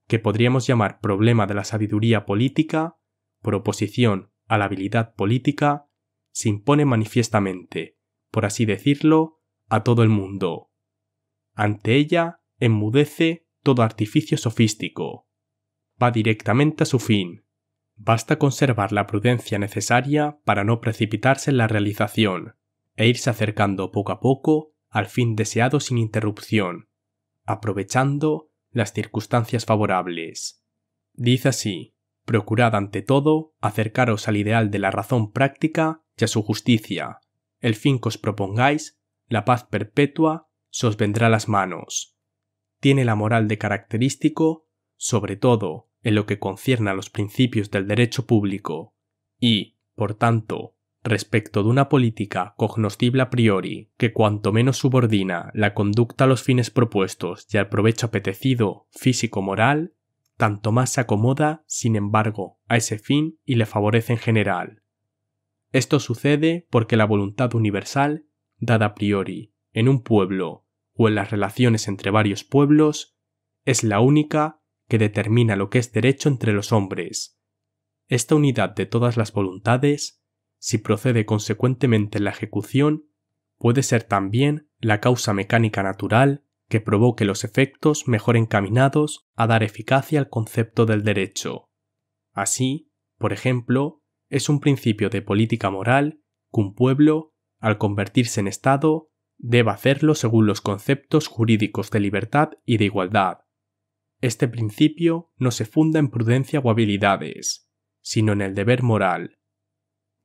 que podríamos llamar problema de la sabiduría política, por oposición a la habilidad política, se impone manifiestamente, por así decirlo, a todo el mundo. Ante ella enmudece todo artificio sofístico. Va directamente a su fin. Basta conservar la prudencia necesaria para no precipitarse en la realización e irse acercando poco a poco al fin deseado sin interrupción, aprovechando las circunstancias favorables. Dice así: procurad ante todo acercaros al ideal de la razón práctica y a su justicia. El fin que os propongáis, la paz perpetua, se os vendrá a las manos. Tiene la moral de característico, sobre todo en lo que concierne a los principios del derecho público, y, por tanto, respecto de una política cognoscible a priori que cuanto menos subordina la conducta a los fines propuestos y al provecho apetecido físico-moral, tanto más se acomoda, sin embargo, a ese fin y le favorece en general. Esto sucede porque la voluntad universal, dada a priori, en un pueblo o en las relaciones entre varios pueblos, es la única que determina lo que es derecho entre los hombres. Esta unidad de todas las voluntades, si procede consecuentemente en la ejecución, puede ser también la causa mecánica natural que provoque los efectos mejor encaminados a dar eficacia al concepto del derecho. Así, por ejemplo, es un principio de política moral que un pueblo, al convertirse en Estado, deba hacerlo según los conceptos jurídicos de libertad y de igualdad. Este principio no se funda en prudencia o habilidades, sino en el deber moral.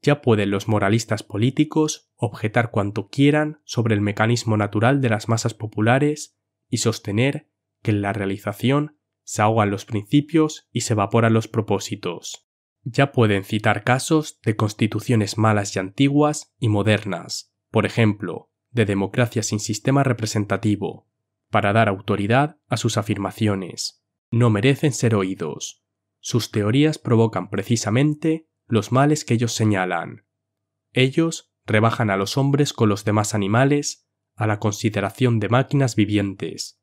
Ya pueden los moralistas políticos objetar cuanto quieran sobre el mecanismo natural de las masas populares y sostener que en la realización se ahogan los principios y se evaporan los propósitos. Ya pueden citar casos de constituciones malas y antiguas y modernas, por ejemplo, de democracia sin sistema representativo, para dar autoridad a sus afirmaciones. No merecen ser oídos. Sus teorías provocan precisamente los males que ellos señalan. Ellos rebajan a los hombres con los demás animales a la consideración de máquinas vivientes,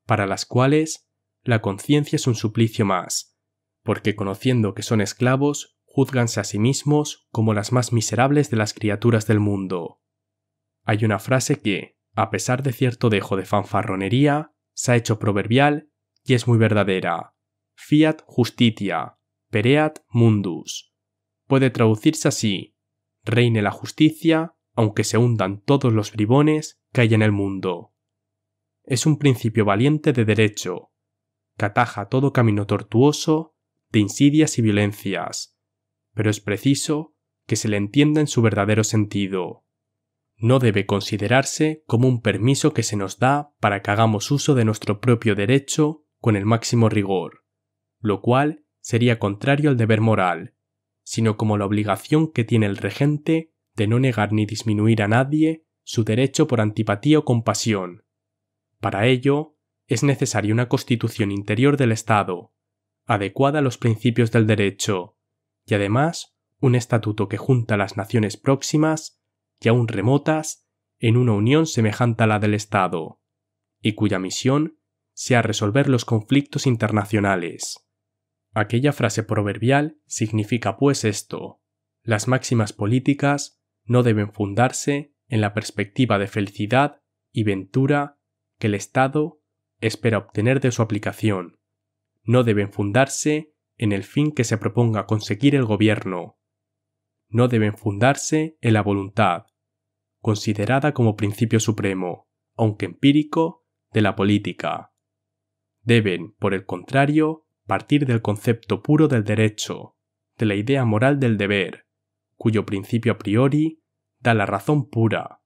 para las cuales la conciencia es un suplicio más, porque conociendo que son esclavos, júzganse a sí mismos como las más miserables de las criaturas del mundo. Hay una frase que, a pesar de cierto dejo de fanfarronería, se ha hecho proverbial y es muy verdadera. Fiat justitia, pereat mundus. Puede traducirse así: reine la justicia, aunque se hundan todos los bribones que hay en el mundo. Es un principio valiente de derecho, que ataja todo camino tortuoso de insidias y violencias, pero es preciso que se le entienda en su verdadero sentido. No debe considerarse como un permiso que se nos da para que hagamos uso de nuestro propio derecho con el máximo rigor, lo cual sería contrario al deber moral, sino como la obligación que tiene el regente de no negar ni disminuir a nadie su derecho por antipatía o compasión. Para ello, es necesaria una constitución interior del Estado, adecuada a los principios del derecho, y además un estatuto que junta a las naciones próximas y aún remotas en una unión semejante a la del Estado, y cuya misión sea resolver los conflictos internacionales. Aquella frase proverbial significa pues esto: las máximas políticas no deben fundarse en la perspectiva de felicidad y ventura que el Estado espera obtener de su aplicación. No deben fundarse en el fin que se proponga conseguir el gobierno. No deben fundarse en la voluntad, considerada como principio supremo, aunque empírico, de la política. Deben, por el contrario, partir del concepto puro del derecho, de la idea moral del deber, cuyo principio a priori da la razón pura,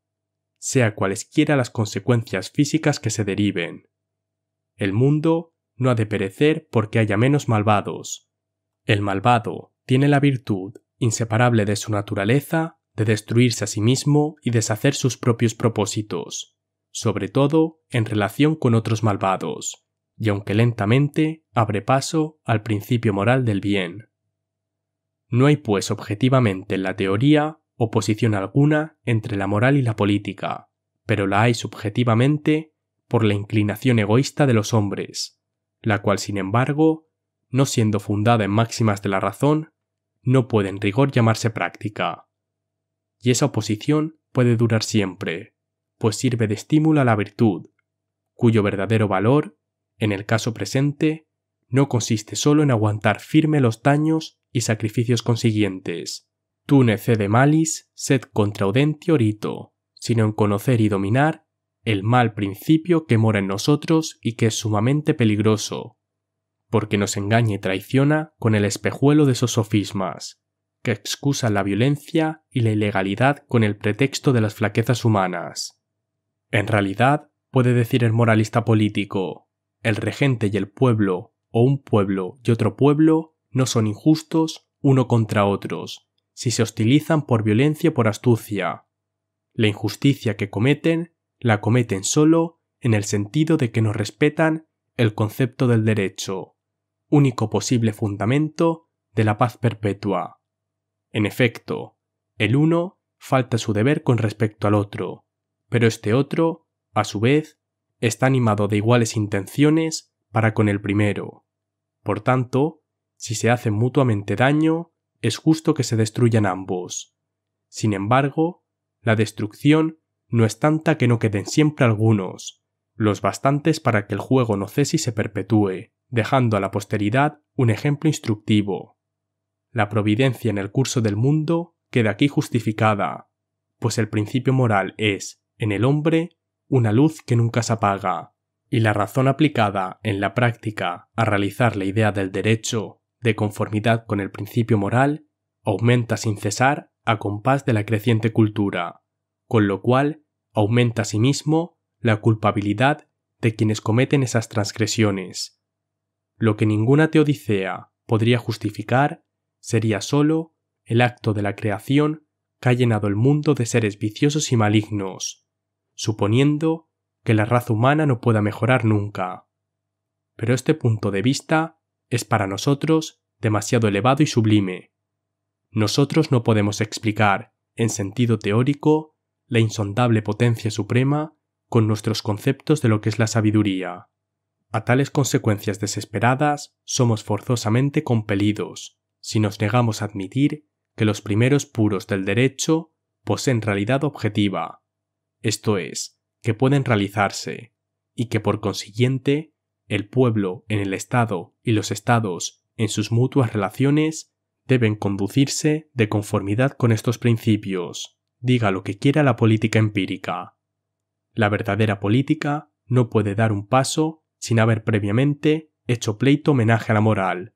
sea cualesquiera las consecuencias físicas que se deriven. El mundo no ha de perecer porque haya menos malvados. El malvado tiene la virtud, inseparable de su naturaleza, de destruirse a sí mismo y deshacer sus propios propósitos, sobre todo en relación con otros malvados, y aunque lentamente abre paso al principio moral del bien. No hay pues objetivamente en la teoría oposición alguna entre la moral y la política, pero la hay subjetivamente por la inclinación egoísta de los hombres, la cual sin embargo, no siendo fundada en máximas de la razón, no puede en rigor llamarse práctica. Y esa oposición puede durar siempre, pues sirve de estímulo a la virtud, cuyo verdadero valor, en el caso presente, no consiste solo en aguantar firme los daños y sacrificios consiguientes, tu ne cede malis sed contraudentio rito, sino en conocer y dominar el mal principio que mora en nosotros y que es sumamente peligroso, porque nos engaña y traiciona con el espejuelo de esos sofismas, que excusan la violencia y la ilegalidad con el pretexto de las flaquezas humanas. En realidad, puede decir el moralista político, el regente y el pueblo, o un pueblo y otro pueblo, no son injustos uno contra otros, si se hostilizan por violencia o por astucia. La injusticia que cometen, la cometen solo en el sentido de que no respetan el concepto del derecho, único posible fundamento de la paz perpetua. En efecto, el uno falta su deber con respecto al otro, pero este otro, a su vez, está animado de iguales intenciones para con el primero. Por tanto, si se hacen mutuamente daño, es justo que se destruyan ambos. Sin embargo, la destrucción no es tanta que no queden siempre algunos, los bastantes para que el juego no cese y se perpetúe, dejando a la posteridad un ejemplo instructivo. La providencia en el curso del mundo queda aquí justificada, pues el principio moral es, en el hombre, una luz que nunca se apaga, y la razón aplicada en la práctica a realizar la idea del derecho de conformidad con el principio moral aumenta sin cesar a compás de la creciente cultura, con lo cual aumenta asimismo la culpabilidad de quienes cometen esas transgresiones. Lo que ninguna teodicea podría justificar sería sólo el acto de la creación que ha llenado el mundo de seres viciosos y malignos, suponiendo que la raza humana no pueda mejorar nunca. Pero este punto de vista es para nosotros demasiado elevado y sublime. Nosotros no podemos explicar, en sentido teórico, la insondable potencia suprema con nuestros conceptos de lo que es la sabiduría. A tales consecuencias desesperadas somos forzosamente compelidos, si nos negamos a admitir que los primeros puros del derecho poseen realidad objetiva, esto es, que pueden realizarse, y que por consiguiente el pueblo en el Estado y los Estados en sus mutuas relaciones deben conducirse de conformidad con estos principios, diga lo que quiera la política empírica. La verdadera política no puede dar un paso sin haber previamente hecho pleito homenaje a la moral.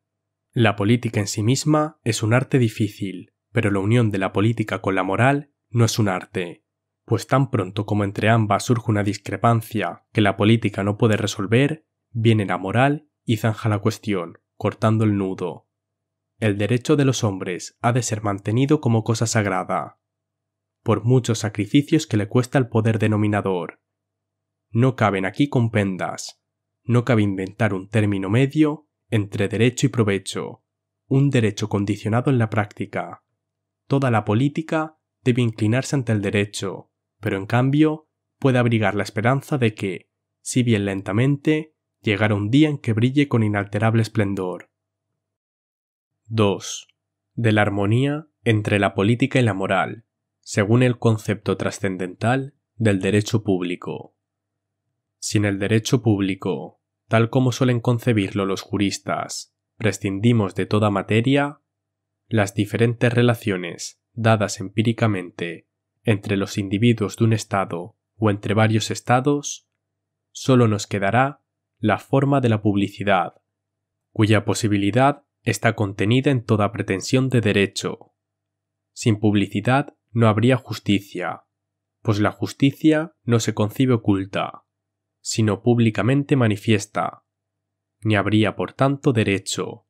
La política en sí misma es un arte difícil, pero la unión de la política con la moral no es un arte, pues tan pronto como entre ambas surge una discrepancia que la política no puede resolver, viene la moral y zanja la cuestión, cortando el nudo. El derecho de los hombres ha de ser mantenido como cosa sagrada, por muchos sacrificios que le cuesta el poder denominador. No caben aquí compendas, no cabe inventar un término medio entre derecho y provecho, un derecho condicionado en la práctica. Toda la política debe inclinarse ante el derecho, pero en cambio puede abrigar la esperanza de que, si bien lentamente, llegará un día en que brille con inalterable esplendor. 2. De la armonía entre la política y la moral, según el concepto trascendental del derecho público. Si en el derecho público, tal como suelen concebirlo los juristas, prescindimos de toda materia, las diferentes relaciones dadas empíricamente entre los individuos de un Estado o entre varios Estados, solo nos quedará la forma de la publicidad, cuya posibilidad está contenida en toda pretensión de derecho. Sin publicidad no habría justicia, pues la justicia no se concibe oculta, sino públicamente manifiesta. Ni habría, por tanto, derecho,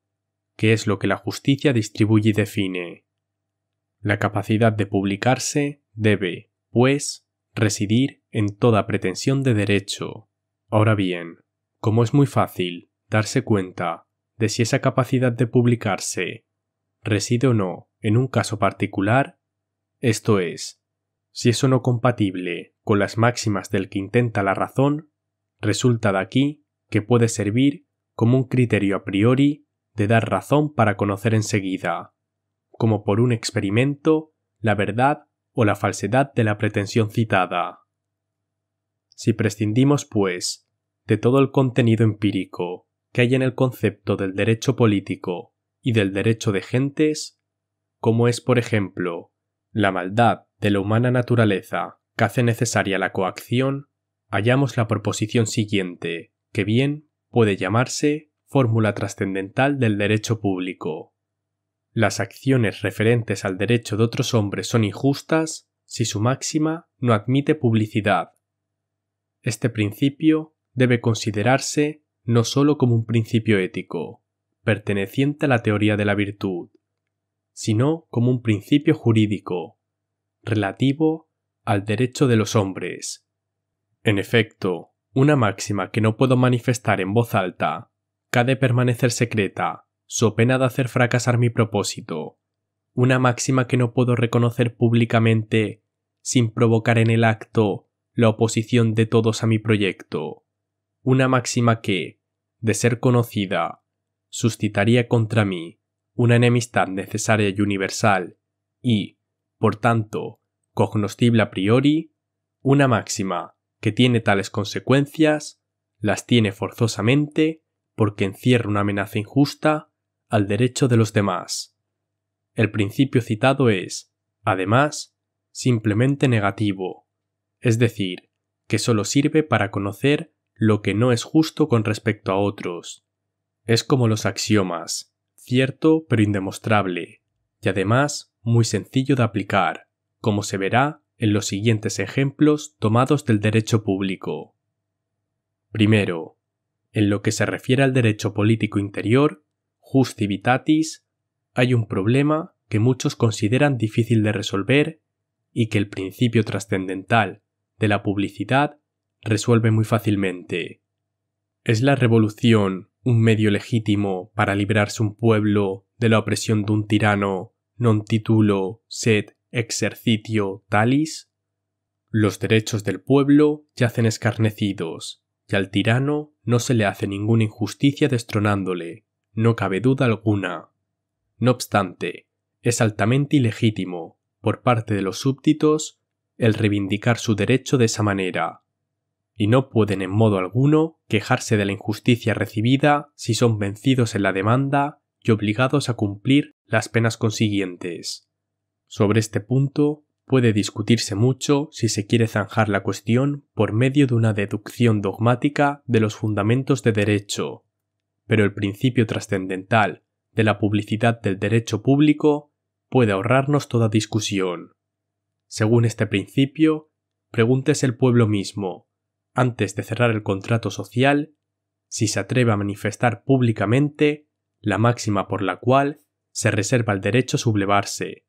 que es lo que la justicia distribuye y define. La capacidad de publicarse debe, pues, residir en toda pretensión de derecho. Ahora bien, como es muy fácil darse cuenta de si esa capacidad de publicarse reside o no en un caso particular, esto es, si es o no compatible con las máximas del que intenta la razón, resulta de aquí que puede servir como un criterio a priori de dar razón para conocer enseguida, como por un experimento, la verdad o la falsedad de la pretensión citada. Si prescindimos, pues, de todo el contenido empírico que hay en el concepto del derecho político y del derecho de gentes, como es, por ejemplo, la maldad de la humana naturaleza que hace necesaria la coacción, hallamos la proposición siguiente, que bien puede llamarse fórmula trascendental del derecho público. Las acciones referentes al derecho de otros hombres son injustas si su máxima no admite publicidad. Este principio debe considerarse no sólo como un principio ético, perteneciente a la teoría de la virtud, sino como un principio jurídico, relativo al derecho de los hombres. En efecto, una máxima que no puedo manifestar en voz alta, que ha de permanecer secreta, so pena de hacer fracasar mi propósito, una máxima que no puedo reconocer públicamente sin provocar en el acto la oposición de todos a mi proyecto, una máxima que, de ser conocida, suscitaría contra mí una enemistad necesaria y universal y, por tanto, cognoscible a priori, una máxima que tiene tales consecuencias, las tiene forzosamente porque encierra una amenaza injusta al derecho de los demás. El principio citado es, además, simplemente negativo, es decir, que solo sirve para conocer lo que no es justo con respecto a otros. Es como los axiomas, cierto pero indemostrable, y además muy sencillo de aplicar, como se verá en los siguientes ejemplos tomados del derecho público. Primero, en lo que se refiere al derecho político interior, justivitatis, hay un problema que muchos consideran difícil de resolver y que el principio trascendental de la publicidad resuelve muy fácilmente. ¿Es la revolución un medio legítimo para librarse un pueblo de la opresión de un tirano non titulo sed exercitio talis? Los derechos del pueblo yacen escarnecidos, y al tirano no se le hace ninguna injusticia destronándole, no cabe duda alguna. No obstante, es altamente ilegítimo, por parte de los súbditos, el reivindicar su derecho de esa manera, y no pueden en modo alguno quejarse de la injusticia recibida si son vencidos en la demanda y obligados a cumplir las penas consiguientes. Sobre este punto puede discutirse mucho si se quiere zanjar la cuestión por medio de una deducción dogmática de los fundamentos de derecho, pero el principio trascendental de la publicidad del derecho público puede ahorrarnos toda discusión. Según este principio, pregúntese el pueblo mismo, antes de cerrar el contrato social, si se atreve a manifestar públicamente la máxima por la cual se reserva el derecho a sublevarse.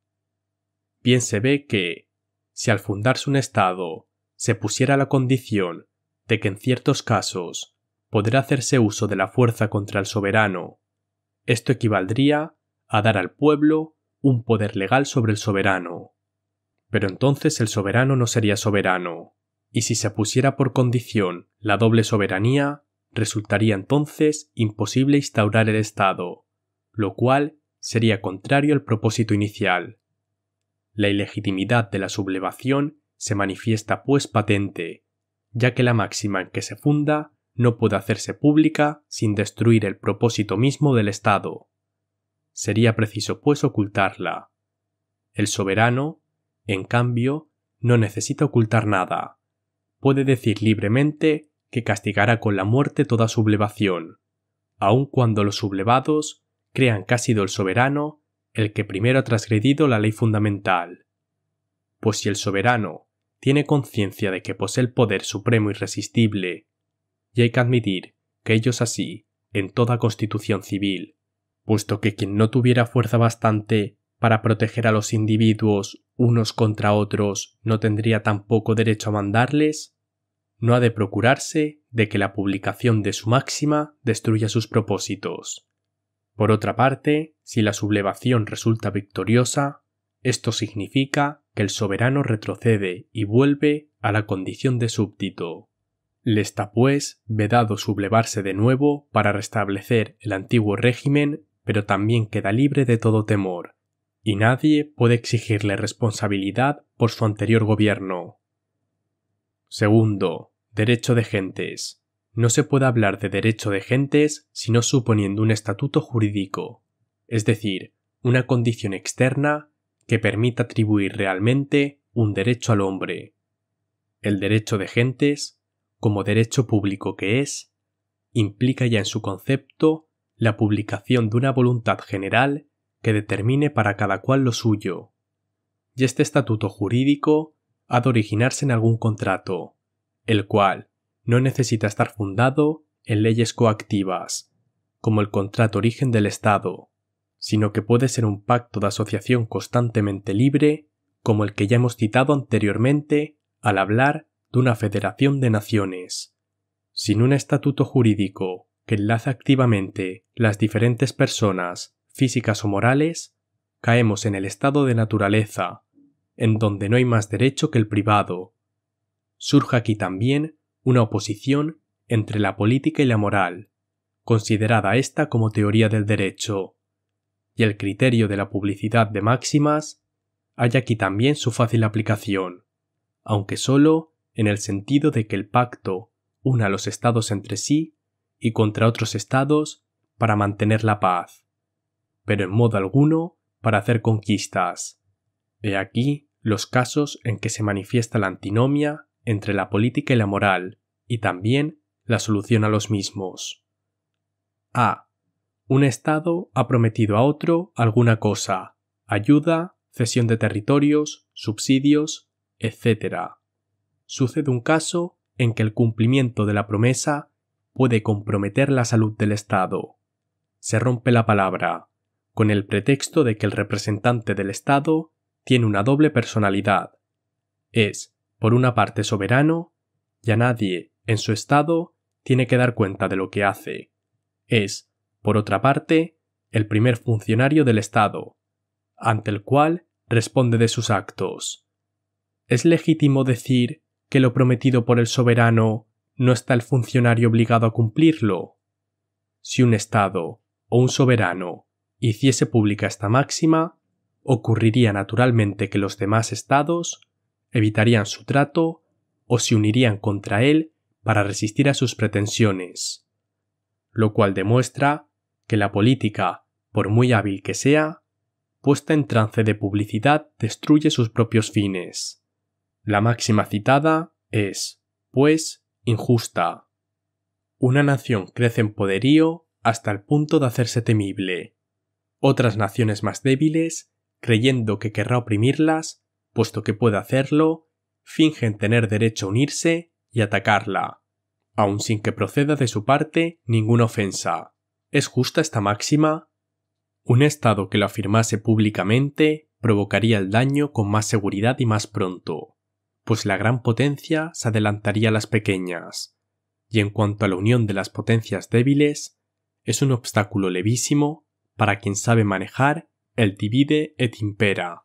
Bien se ve que, si al fundarse un Estado se pusiera la condición de que en ciertos casos podrá hacerse uso de la fuerza contra el soberano, esto equivaldría a dar al pueblo un poder legal sobre el soberano. Pero entonces el soberano no sería soberano, y si se pusiera por condición la doble soberanía, resultaría entonces imposible instaurar el Estado, lo cual sería contrario al propósito inicial. La ilegitimidad de la sublevación se manifiesta pues patente, ya que la máxima en que se funda no puede hacerse pública sin destruir el propósito mismo del Estado. Sería preciso pues ocultarla. El soberano, en cambio, no necesita ocultar nada. Puede decir libremente que castigará con la muerte toda sublevación, aun cuando los sublevados crean que ha sido el soberano el que primero ha transgredido la ley fundamental. Pues si el soberano tiene conciencia de que posee el poder supremo irresistible, y hay que admitir que ello es así en toda constitución civil, puesto que quien no tuviera fuerza bastante para proteger a los individuos unos contra otros no tendría tampoco derecho a mandarles, no ha de procurarse de que la publicación de su máxima destruya sus propósitos. Por otra parte, si la sublevación resulta victoriosa, esto significa que el soberano retrocede y vuelve a la condición de súbdito. Le está, pues, vedado sublevarse de nuevo para restablecer el antiguo régimen, pero también queda libre de todo temor, y nadie puede exigirle responsabilidad por su anterior gobierno. Segundo, derecho de gentes. No se puede hablar de derecho de gentes sino suponiendo un estatuto jurídico, es decir, una condición externa que permita atribuir realmente un derecho al hombre. El derecho de gentes, como derecho público que es, implica ya en su concepto la publicación de una voluntad general que determine para cada cual lo suyo. Y este estatuto jurídico ha de originarse en algún contrato, el cual no necesita estar fundado en leyes coactivas, como el contrato origen del Estado, sino que puede ser un pacto de asociación constantemente libre, como el que ya hemos citado anteriormente al hablar de una federación de naciones. Sin un estatuto jurídico que enlace activamente las diferentes personas, físicas o morales, caemos en el estado de naturaleza, en donde no hay más derecho que el privado. Surge aquí también una oposición entre la política y la moral, considerada esta como teoría del derecho, y el criterio de la publicidad de máximas halla aquí también su fácil aplicación, aunque sólo en el sentido de que el pacto una a los estados entre sí y contra otros estados para mantener la paz, pero en modo alguno para hacer conquistas. He aquí los casos en que se manifiesta la antinomia entre la política y la moral, y también la solución a los mismos. A. Un Estado ha prometido a otro alguna cosa, ayuda, cesión de territorios, subsidios, etc. Sucede un caso en que el cumplimiento de la promesa puede comprometer la salud del Estado. Se rompe la palabra, con el pretexto de que el representante del Estado tiene una doble personalidad. Es, por una parte, soberano, y a nadie, en su Estado, tiene que dar cuenta de lo que hace. Es, por otra parte, el primer funcionario del Estado, ante el cual responde de sus actos. ¿Es legítimo decir que lo prometido por el soberano no está el funcionario obligado a cumplirlo? Si un Estado o un soberano hiciese pública esta máxima, ocurriría naturalmente que los demás estados evitarían su trato o se unirían contra él para resistir a sus pretensiones, lo cual demuestra que la política, por muy hábil que sea, puesta en trance de publicidad destruye sus propios fines. La máxima citada es, pues, injusta. Una nación crece en poderío hasta el punto de hacerse temible. Otras naciones más débiles, creyendo que querrá oprimirlas, puesto que puede hacerlo, fingen tener derecho a unirse y atacarla, aun sin que proceda de su parte ninguna ofensa. ¿Es justa esta máxima? Un Estado que lo afirmase públicamente provocaría el daño con más seguridad y más pronto, pues la gran potencia se adelantaría a las pequeñas, y en cuanto a la unión de las potencias débiles, es un obstáculo levísimo para quien sabe manejar el divide et impera.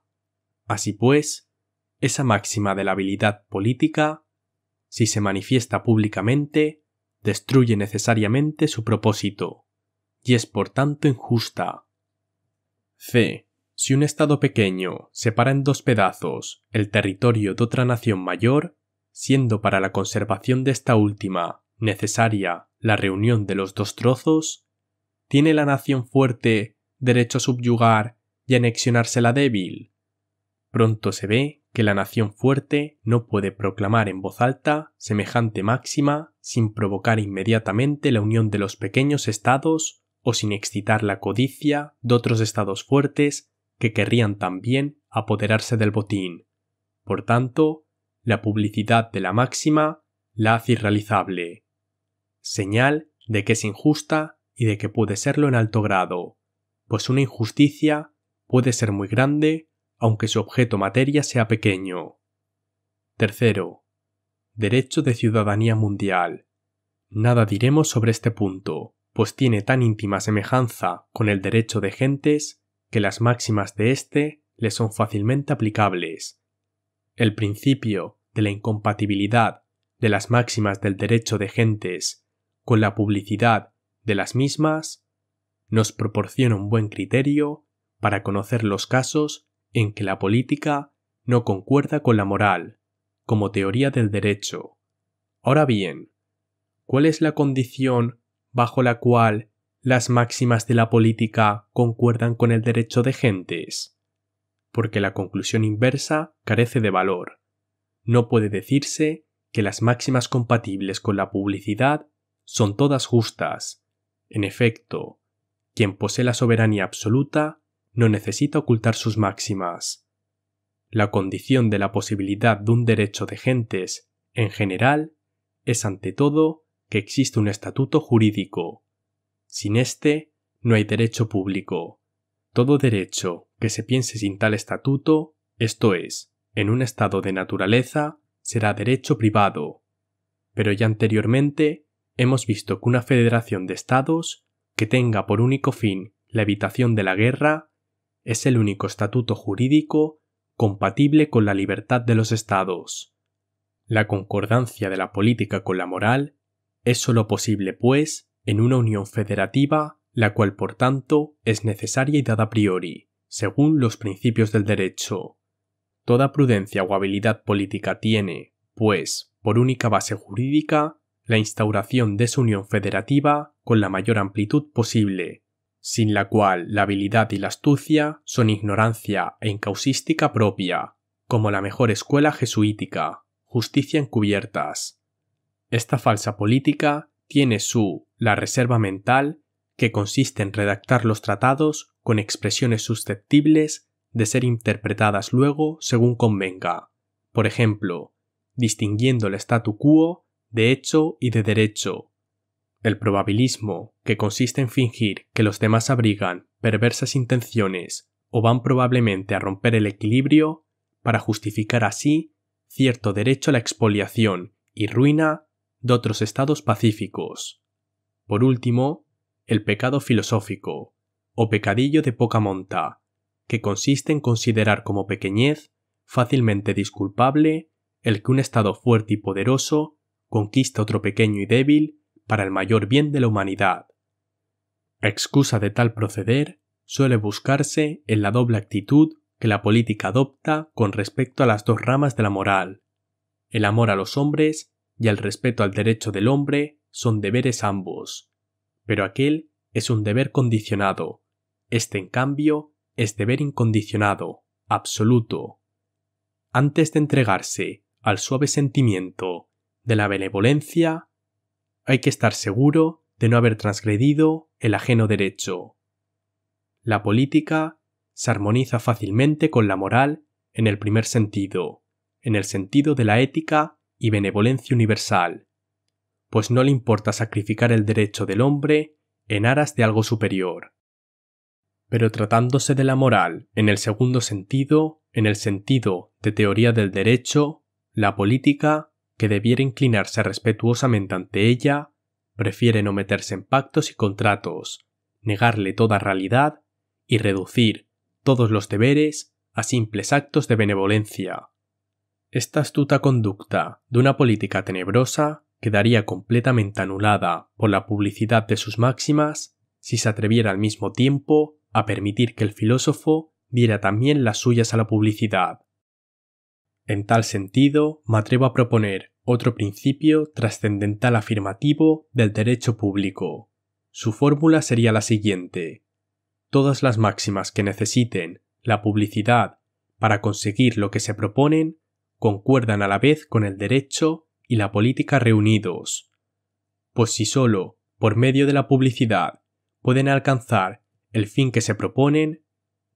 Así pues, esa máxima de la habilidad política, si se manifiesta públicamente, destruye necesariamente su propósito, y es por tanto injusta. C. Si un Estado pequeño separa en dos pedazos el territorio de otra nación mayor, siendo para la conservación de esta última necesaria la reunión de los dos trozos, ¿tiene la nación fuerte derecho a subyugar y anexionarse la débil? Pronto se ve que la nación fuerte no puede proclamar en voz alta semejante máxima sin provocar inmediatamente la unión de los pequeños estados o sin excitar la codicia de otros estados fuertes que querrían también apoderarse del botín. Por tanto, la publicidad de la máxima la hace irrealizable. Señal de que es injusta y de que puede serlo en alto grado, pues una injusticia puede ser muy grande aunque su objeto materia sea pequeño. Tercero, derecho de ciudadanía mundial. Nada diremos sobre este punto, pues tiene tan íntima semejanza con el derecho de gentes que las máximas de éste le son fácilmente aplicables. El principio de la incompatibilidad de las máximas del derecho de gentes con la publicidad de las mismas nos proporciona un buen criterio para conocer los casos en que la política no concuerda con la moral, como teoría del derecho. Ahora bien, ¿cuál es la condición bajo la cual las máximas de la política concuerdan con el derecho de gentes? Porque la conclusión inversa carece de valor. No puede decirse que las máximas compatibles con la publicidad son todas justas. En efecto, quien posee la soberanía absoluta no necesita ocultar sus máximas. La condición de la posibilidad de un derecho de gentes, en general, es ante todo que existe un estatuto jurídico. Sin este, no hay derecho público. Todo derecho que se piense sin tal estatuto, esto es, en un estado de naturaleza, será derecho privado. Pero ya anteriormente hemos visto que una federación de estados que tenga por único fin la evitación de la guerra es el único estatuto jurídico compatible con la libertad de los estados. La concordancia de la política con la moral es sólo posible, pues, en una unión federativa, la cual por tanto es necesaria y dada a priori, según los principios del derecho. Toda prudencia o habilidad política tiene, pues, por única base jurídica, la instauración de esa unión federativa con la mayor amplitud posible, sin la cual la habilidad y la astucia son ignorancia e incausística propia, como la mejor escuela jesuítica, justicia encubiertas. Esta falsa política tiene la reserva mental, que consiste en redactar los tratados con expresiones susceptibles de ser interpretadas luego según convenga, por ejemplo, distinguiendo el statu quo de hecho y de derecho. El probabilismo, que consiste en fingir que los demás abrigan perversas intenciones o van probablemente a romper el equilibrio para justificar así cierto derecho a la expoliación y ruina de otros estados pacíficos. Por último, el pecado filosófico, o pecadillo de poca monta, que consiste en considerar como pequeñez fácilmente disculpable el que un estado fuerte y poderoso conquista otro pequeño y débil para el mayor bien de la humanidad. Excusa de tal proceder suele buscarse en la doble actitud que la política adopta con respecto a las dos ramas de la moral. El amor a los hombres y el respeto al derecho del hombre son deberes ambos, pero aquel es un deber condicionado, este en cambio es deber incondicionado, absoluto. Antes de entregarse al suave sentimiento de la benevolencia, hay que estar seguro de no haber transgredido el ajeno derecho. La política se armoniza fácilmente con la moral en el primer sentido, en el sentido de la ética y benevolencia universal, pues no le importa sacrificar el derecho del hombre en aras de algo superior. Pero tratándose de la moral en el segundo sentido, en el sentido de teoría del derecho, la política, que debiera inclinarse respetuosamente ante ella, prefiere no meterse en pactos y contratos, negarle toda realidad y reducir todos los deberes a simples actos de benevolencia. Esta astuta conducta de una política tenebrosa quedaría completamente anulada por la publicidad de sus máximas si se atreviera al mismo tiempo a permitir que el filósofo diera también las suyas a la publicidad. En tal sentido, me atrevo a proponer otro principio trascendental afirmativo del derecho público. Su fórmula sería la siguiente: todas las máximas que necesiten la publicidad para conseguir lo que se proponen concuerdan a la vez con el derecho y la política reunidos, pues si solo por medio de la publicidad pueden alcanzar el fin que se proponen,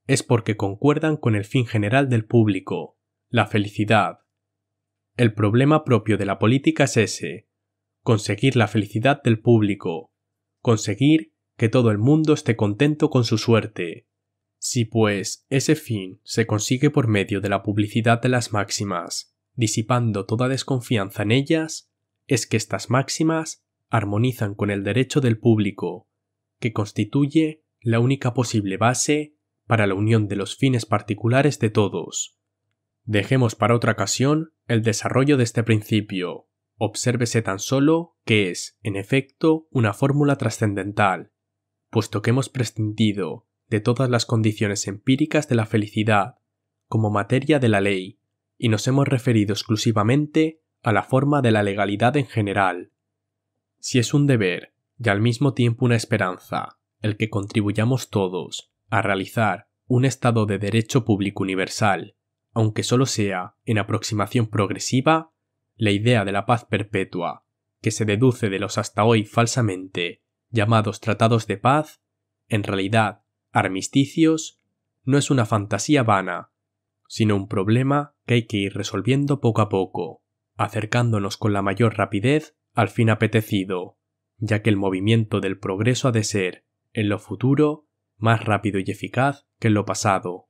es porque concuerdan con el fin general del público, la felicidad. El problema propio de la política es ese: conseguir la felicidad del público, conseguir que todo el mundo esté contento con su suerte. Si pues ese fin se consigue por medio de la publicidad de las máximas, disipando toda desconfianza en ellas, es que estas máximas armonizan con el derecho del público, que constituye la única posible base para la unión de los fines particulares de todos. Dejemos para otra ocasión el desarrollo de este principio. Obsérvese tan solo que es, en efecto, una fórmula trascendental, puesto que hemos prescindido de todas las condiciones empíricas de la felicidad como materia de la ley y nos hemos referido exclusivamente a la forma de la legalidad en general. Si es un deber y al mismo tiempo una esperanza el que contribuyamos todos a realizar un estado de derecho público universal, aunque solo sea en aproximación progresiva, la idea de la paz perpetua, que se deduce de los hasta hoy falsamente llamados tratados de paz, en realidad armisticios, no es una fantasía vana, sino un problema que hay que ir resolviendo poco a poco, acercándonos con la mayor rapidez al fin apetecido, ya que el movimiento del progreso ha de ser, en lo futuro, más rápido y eficaz que en lo pasado.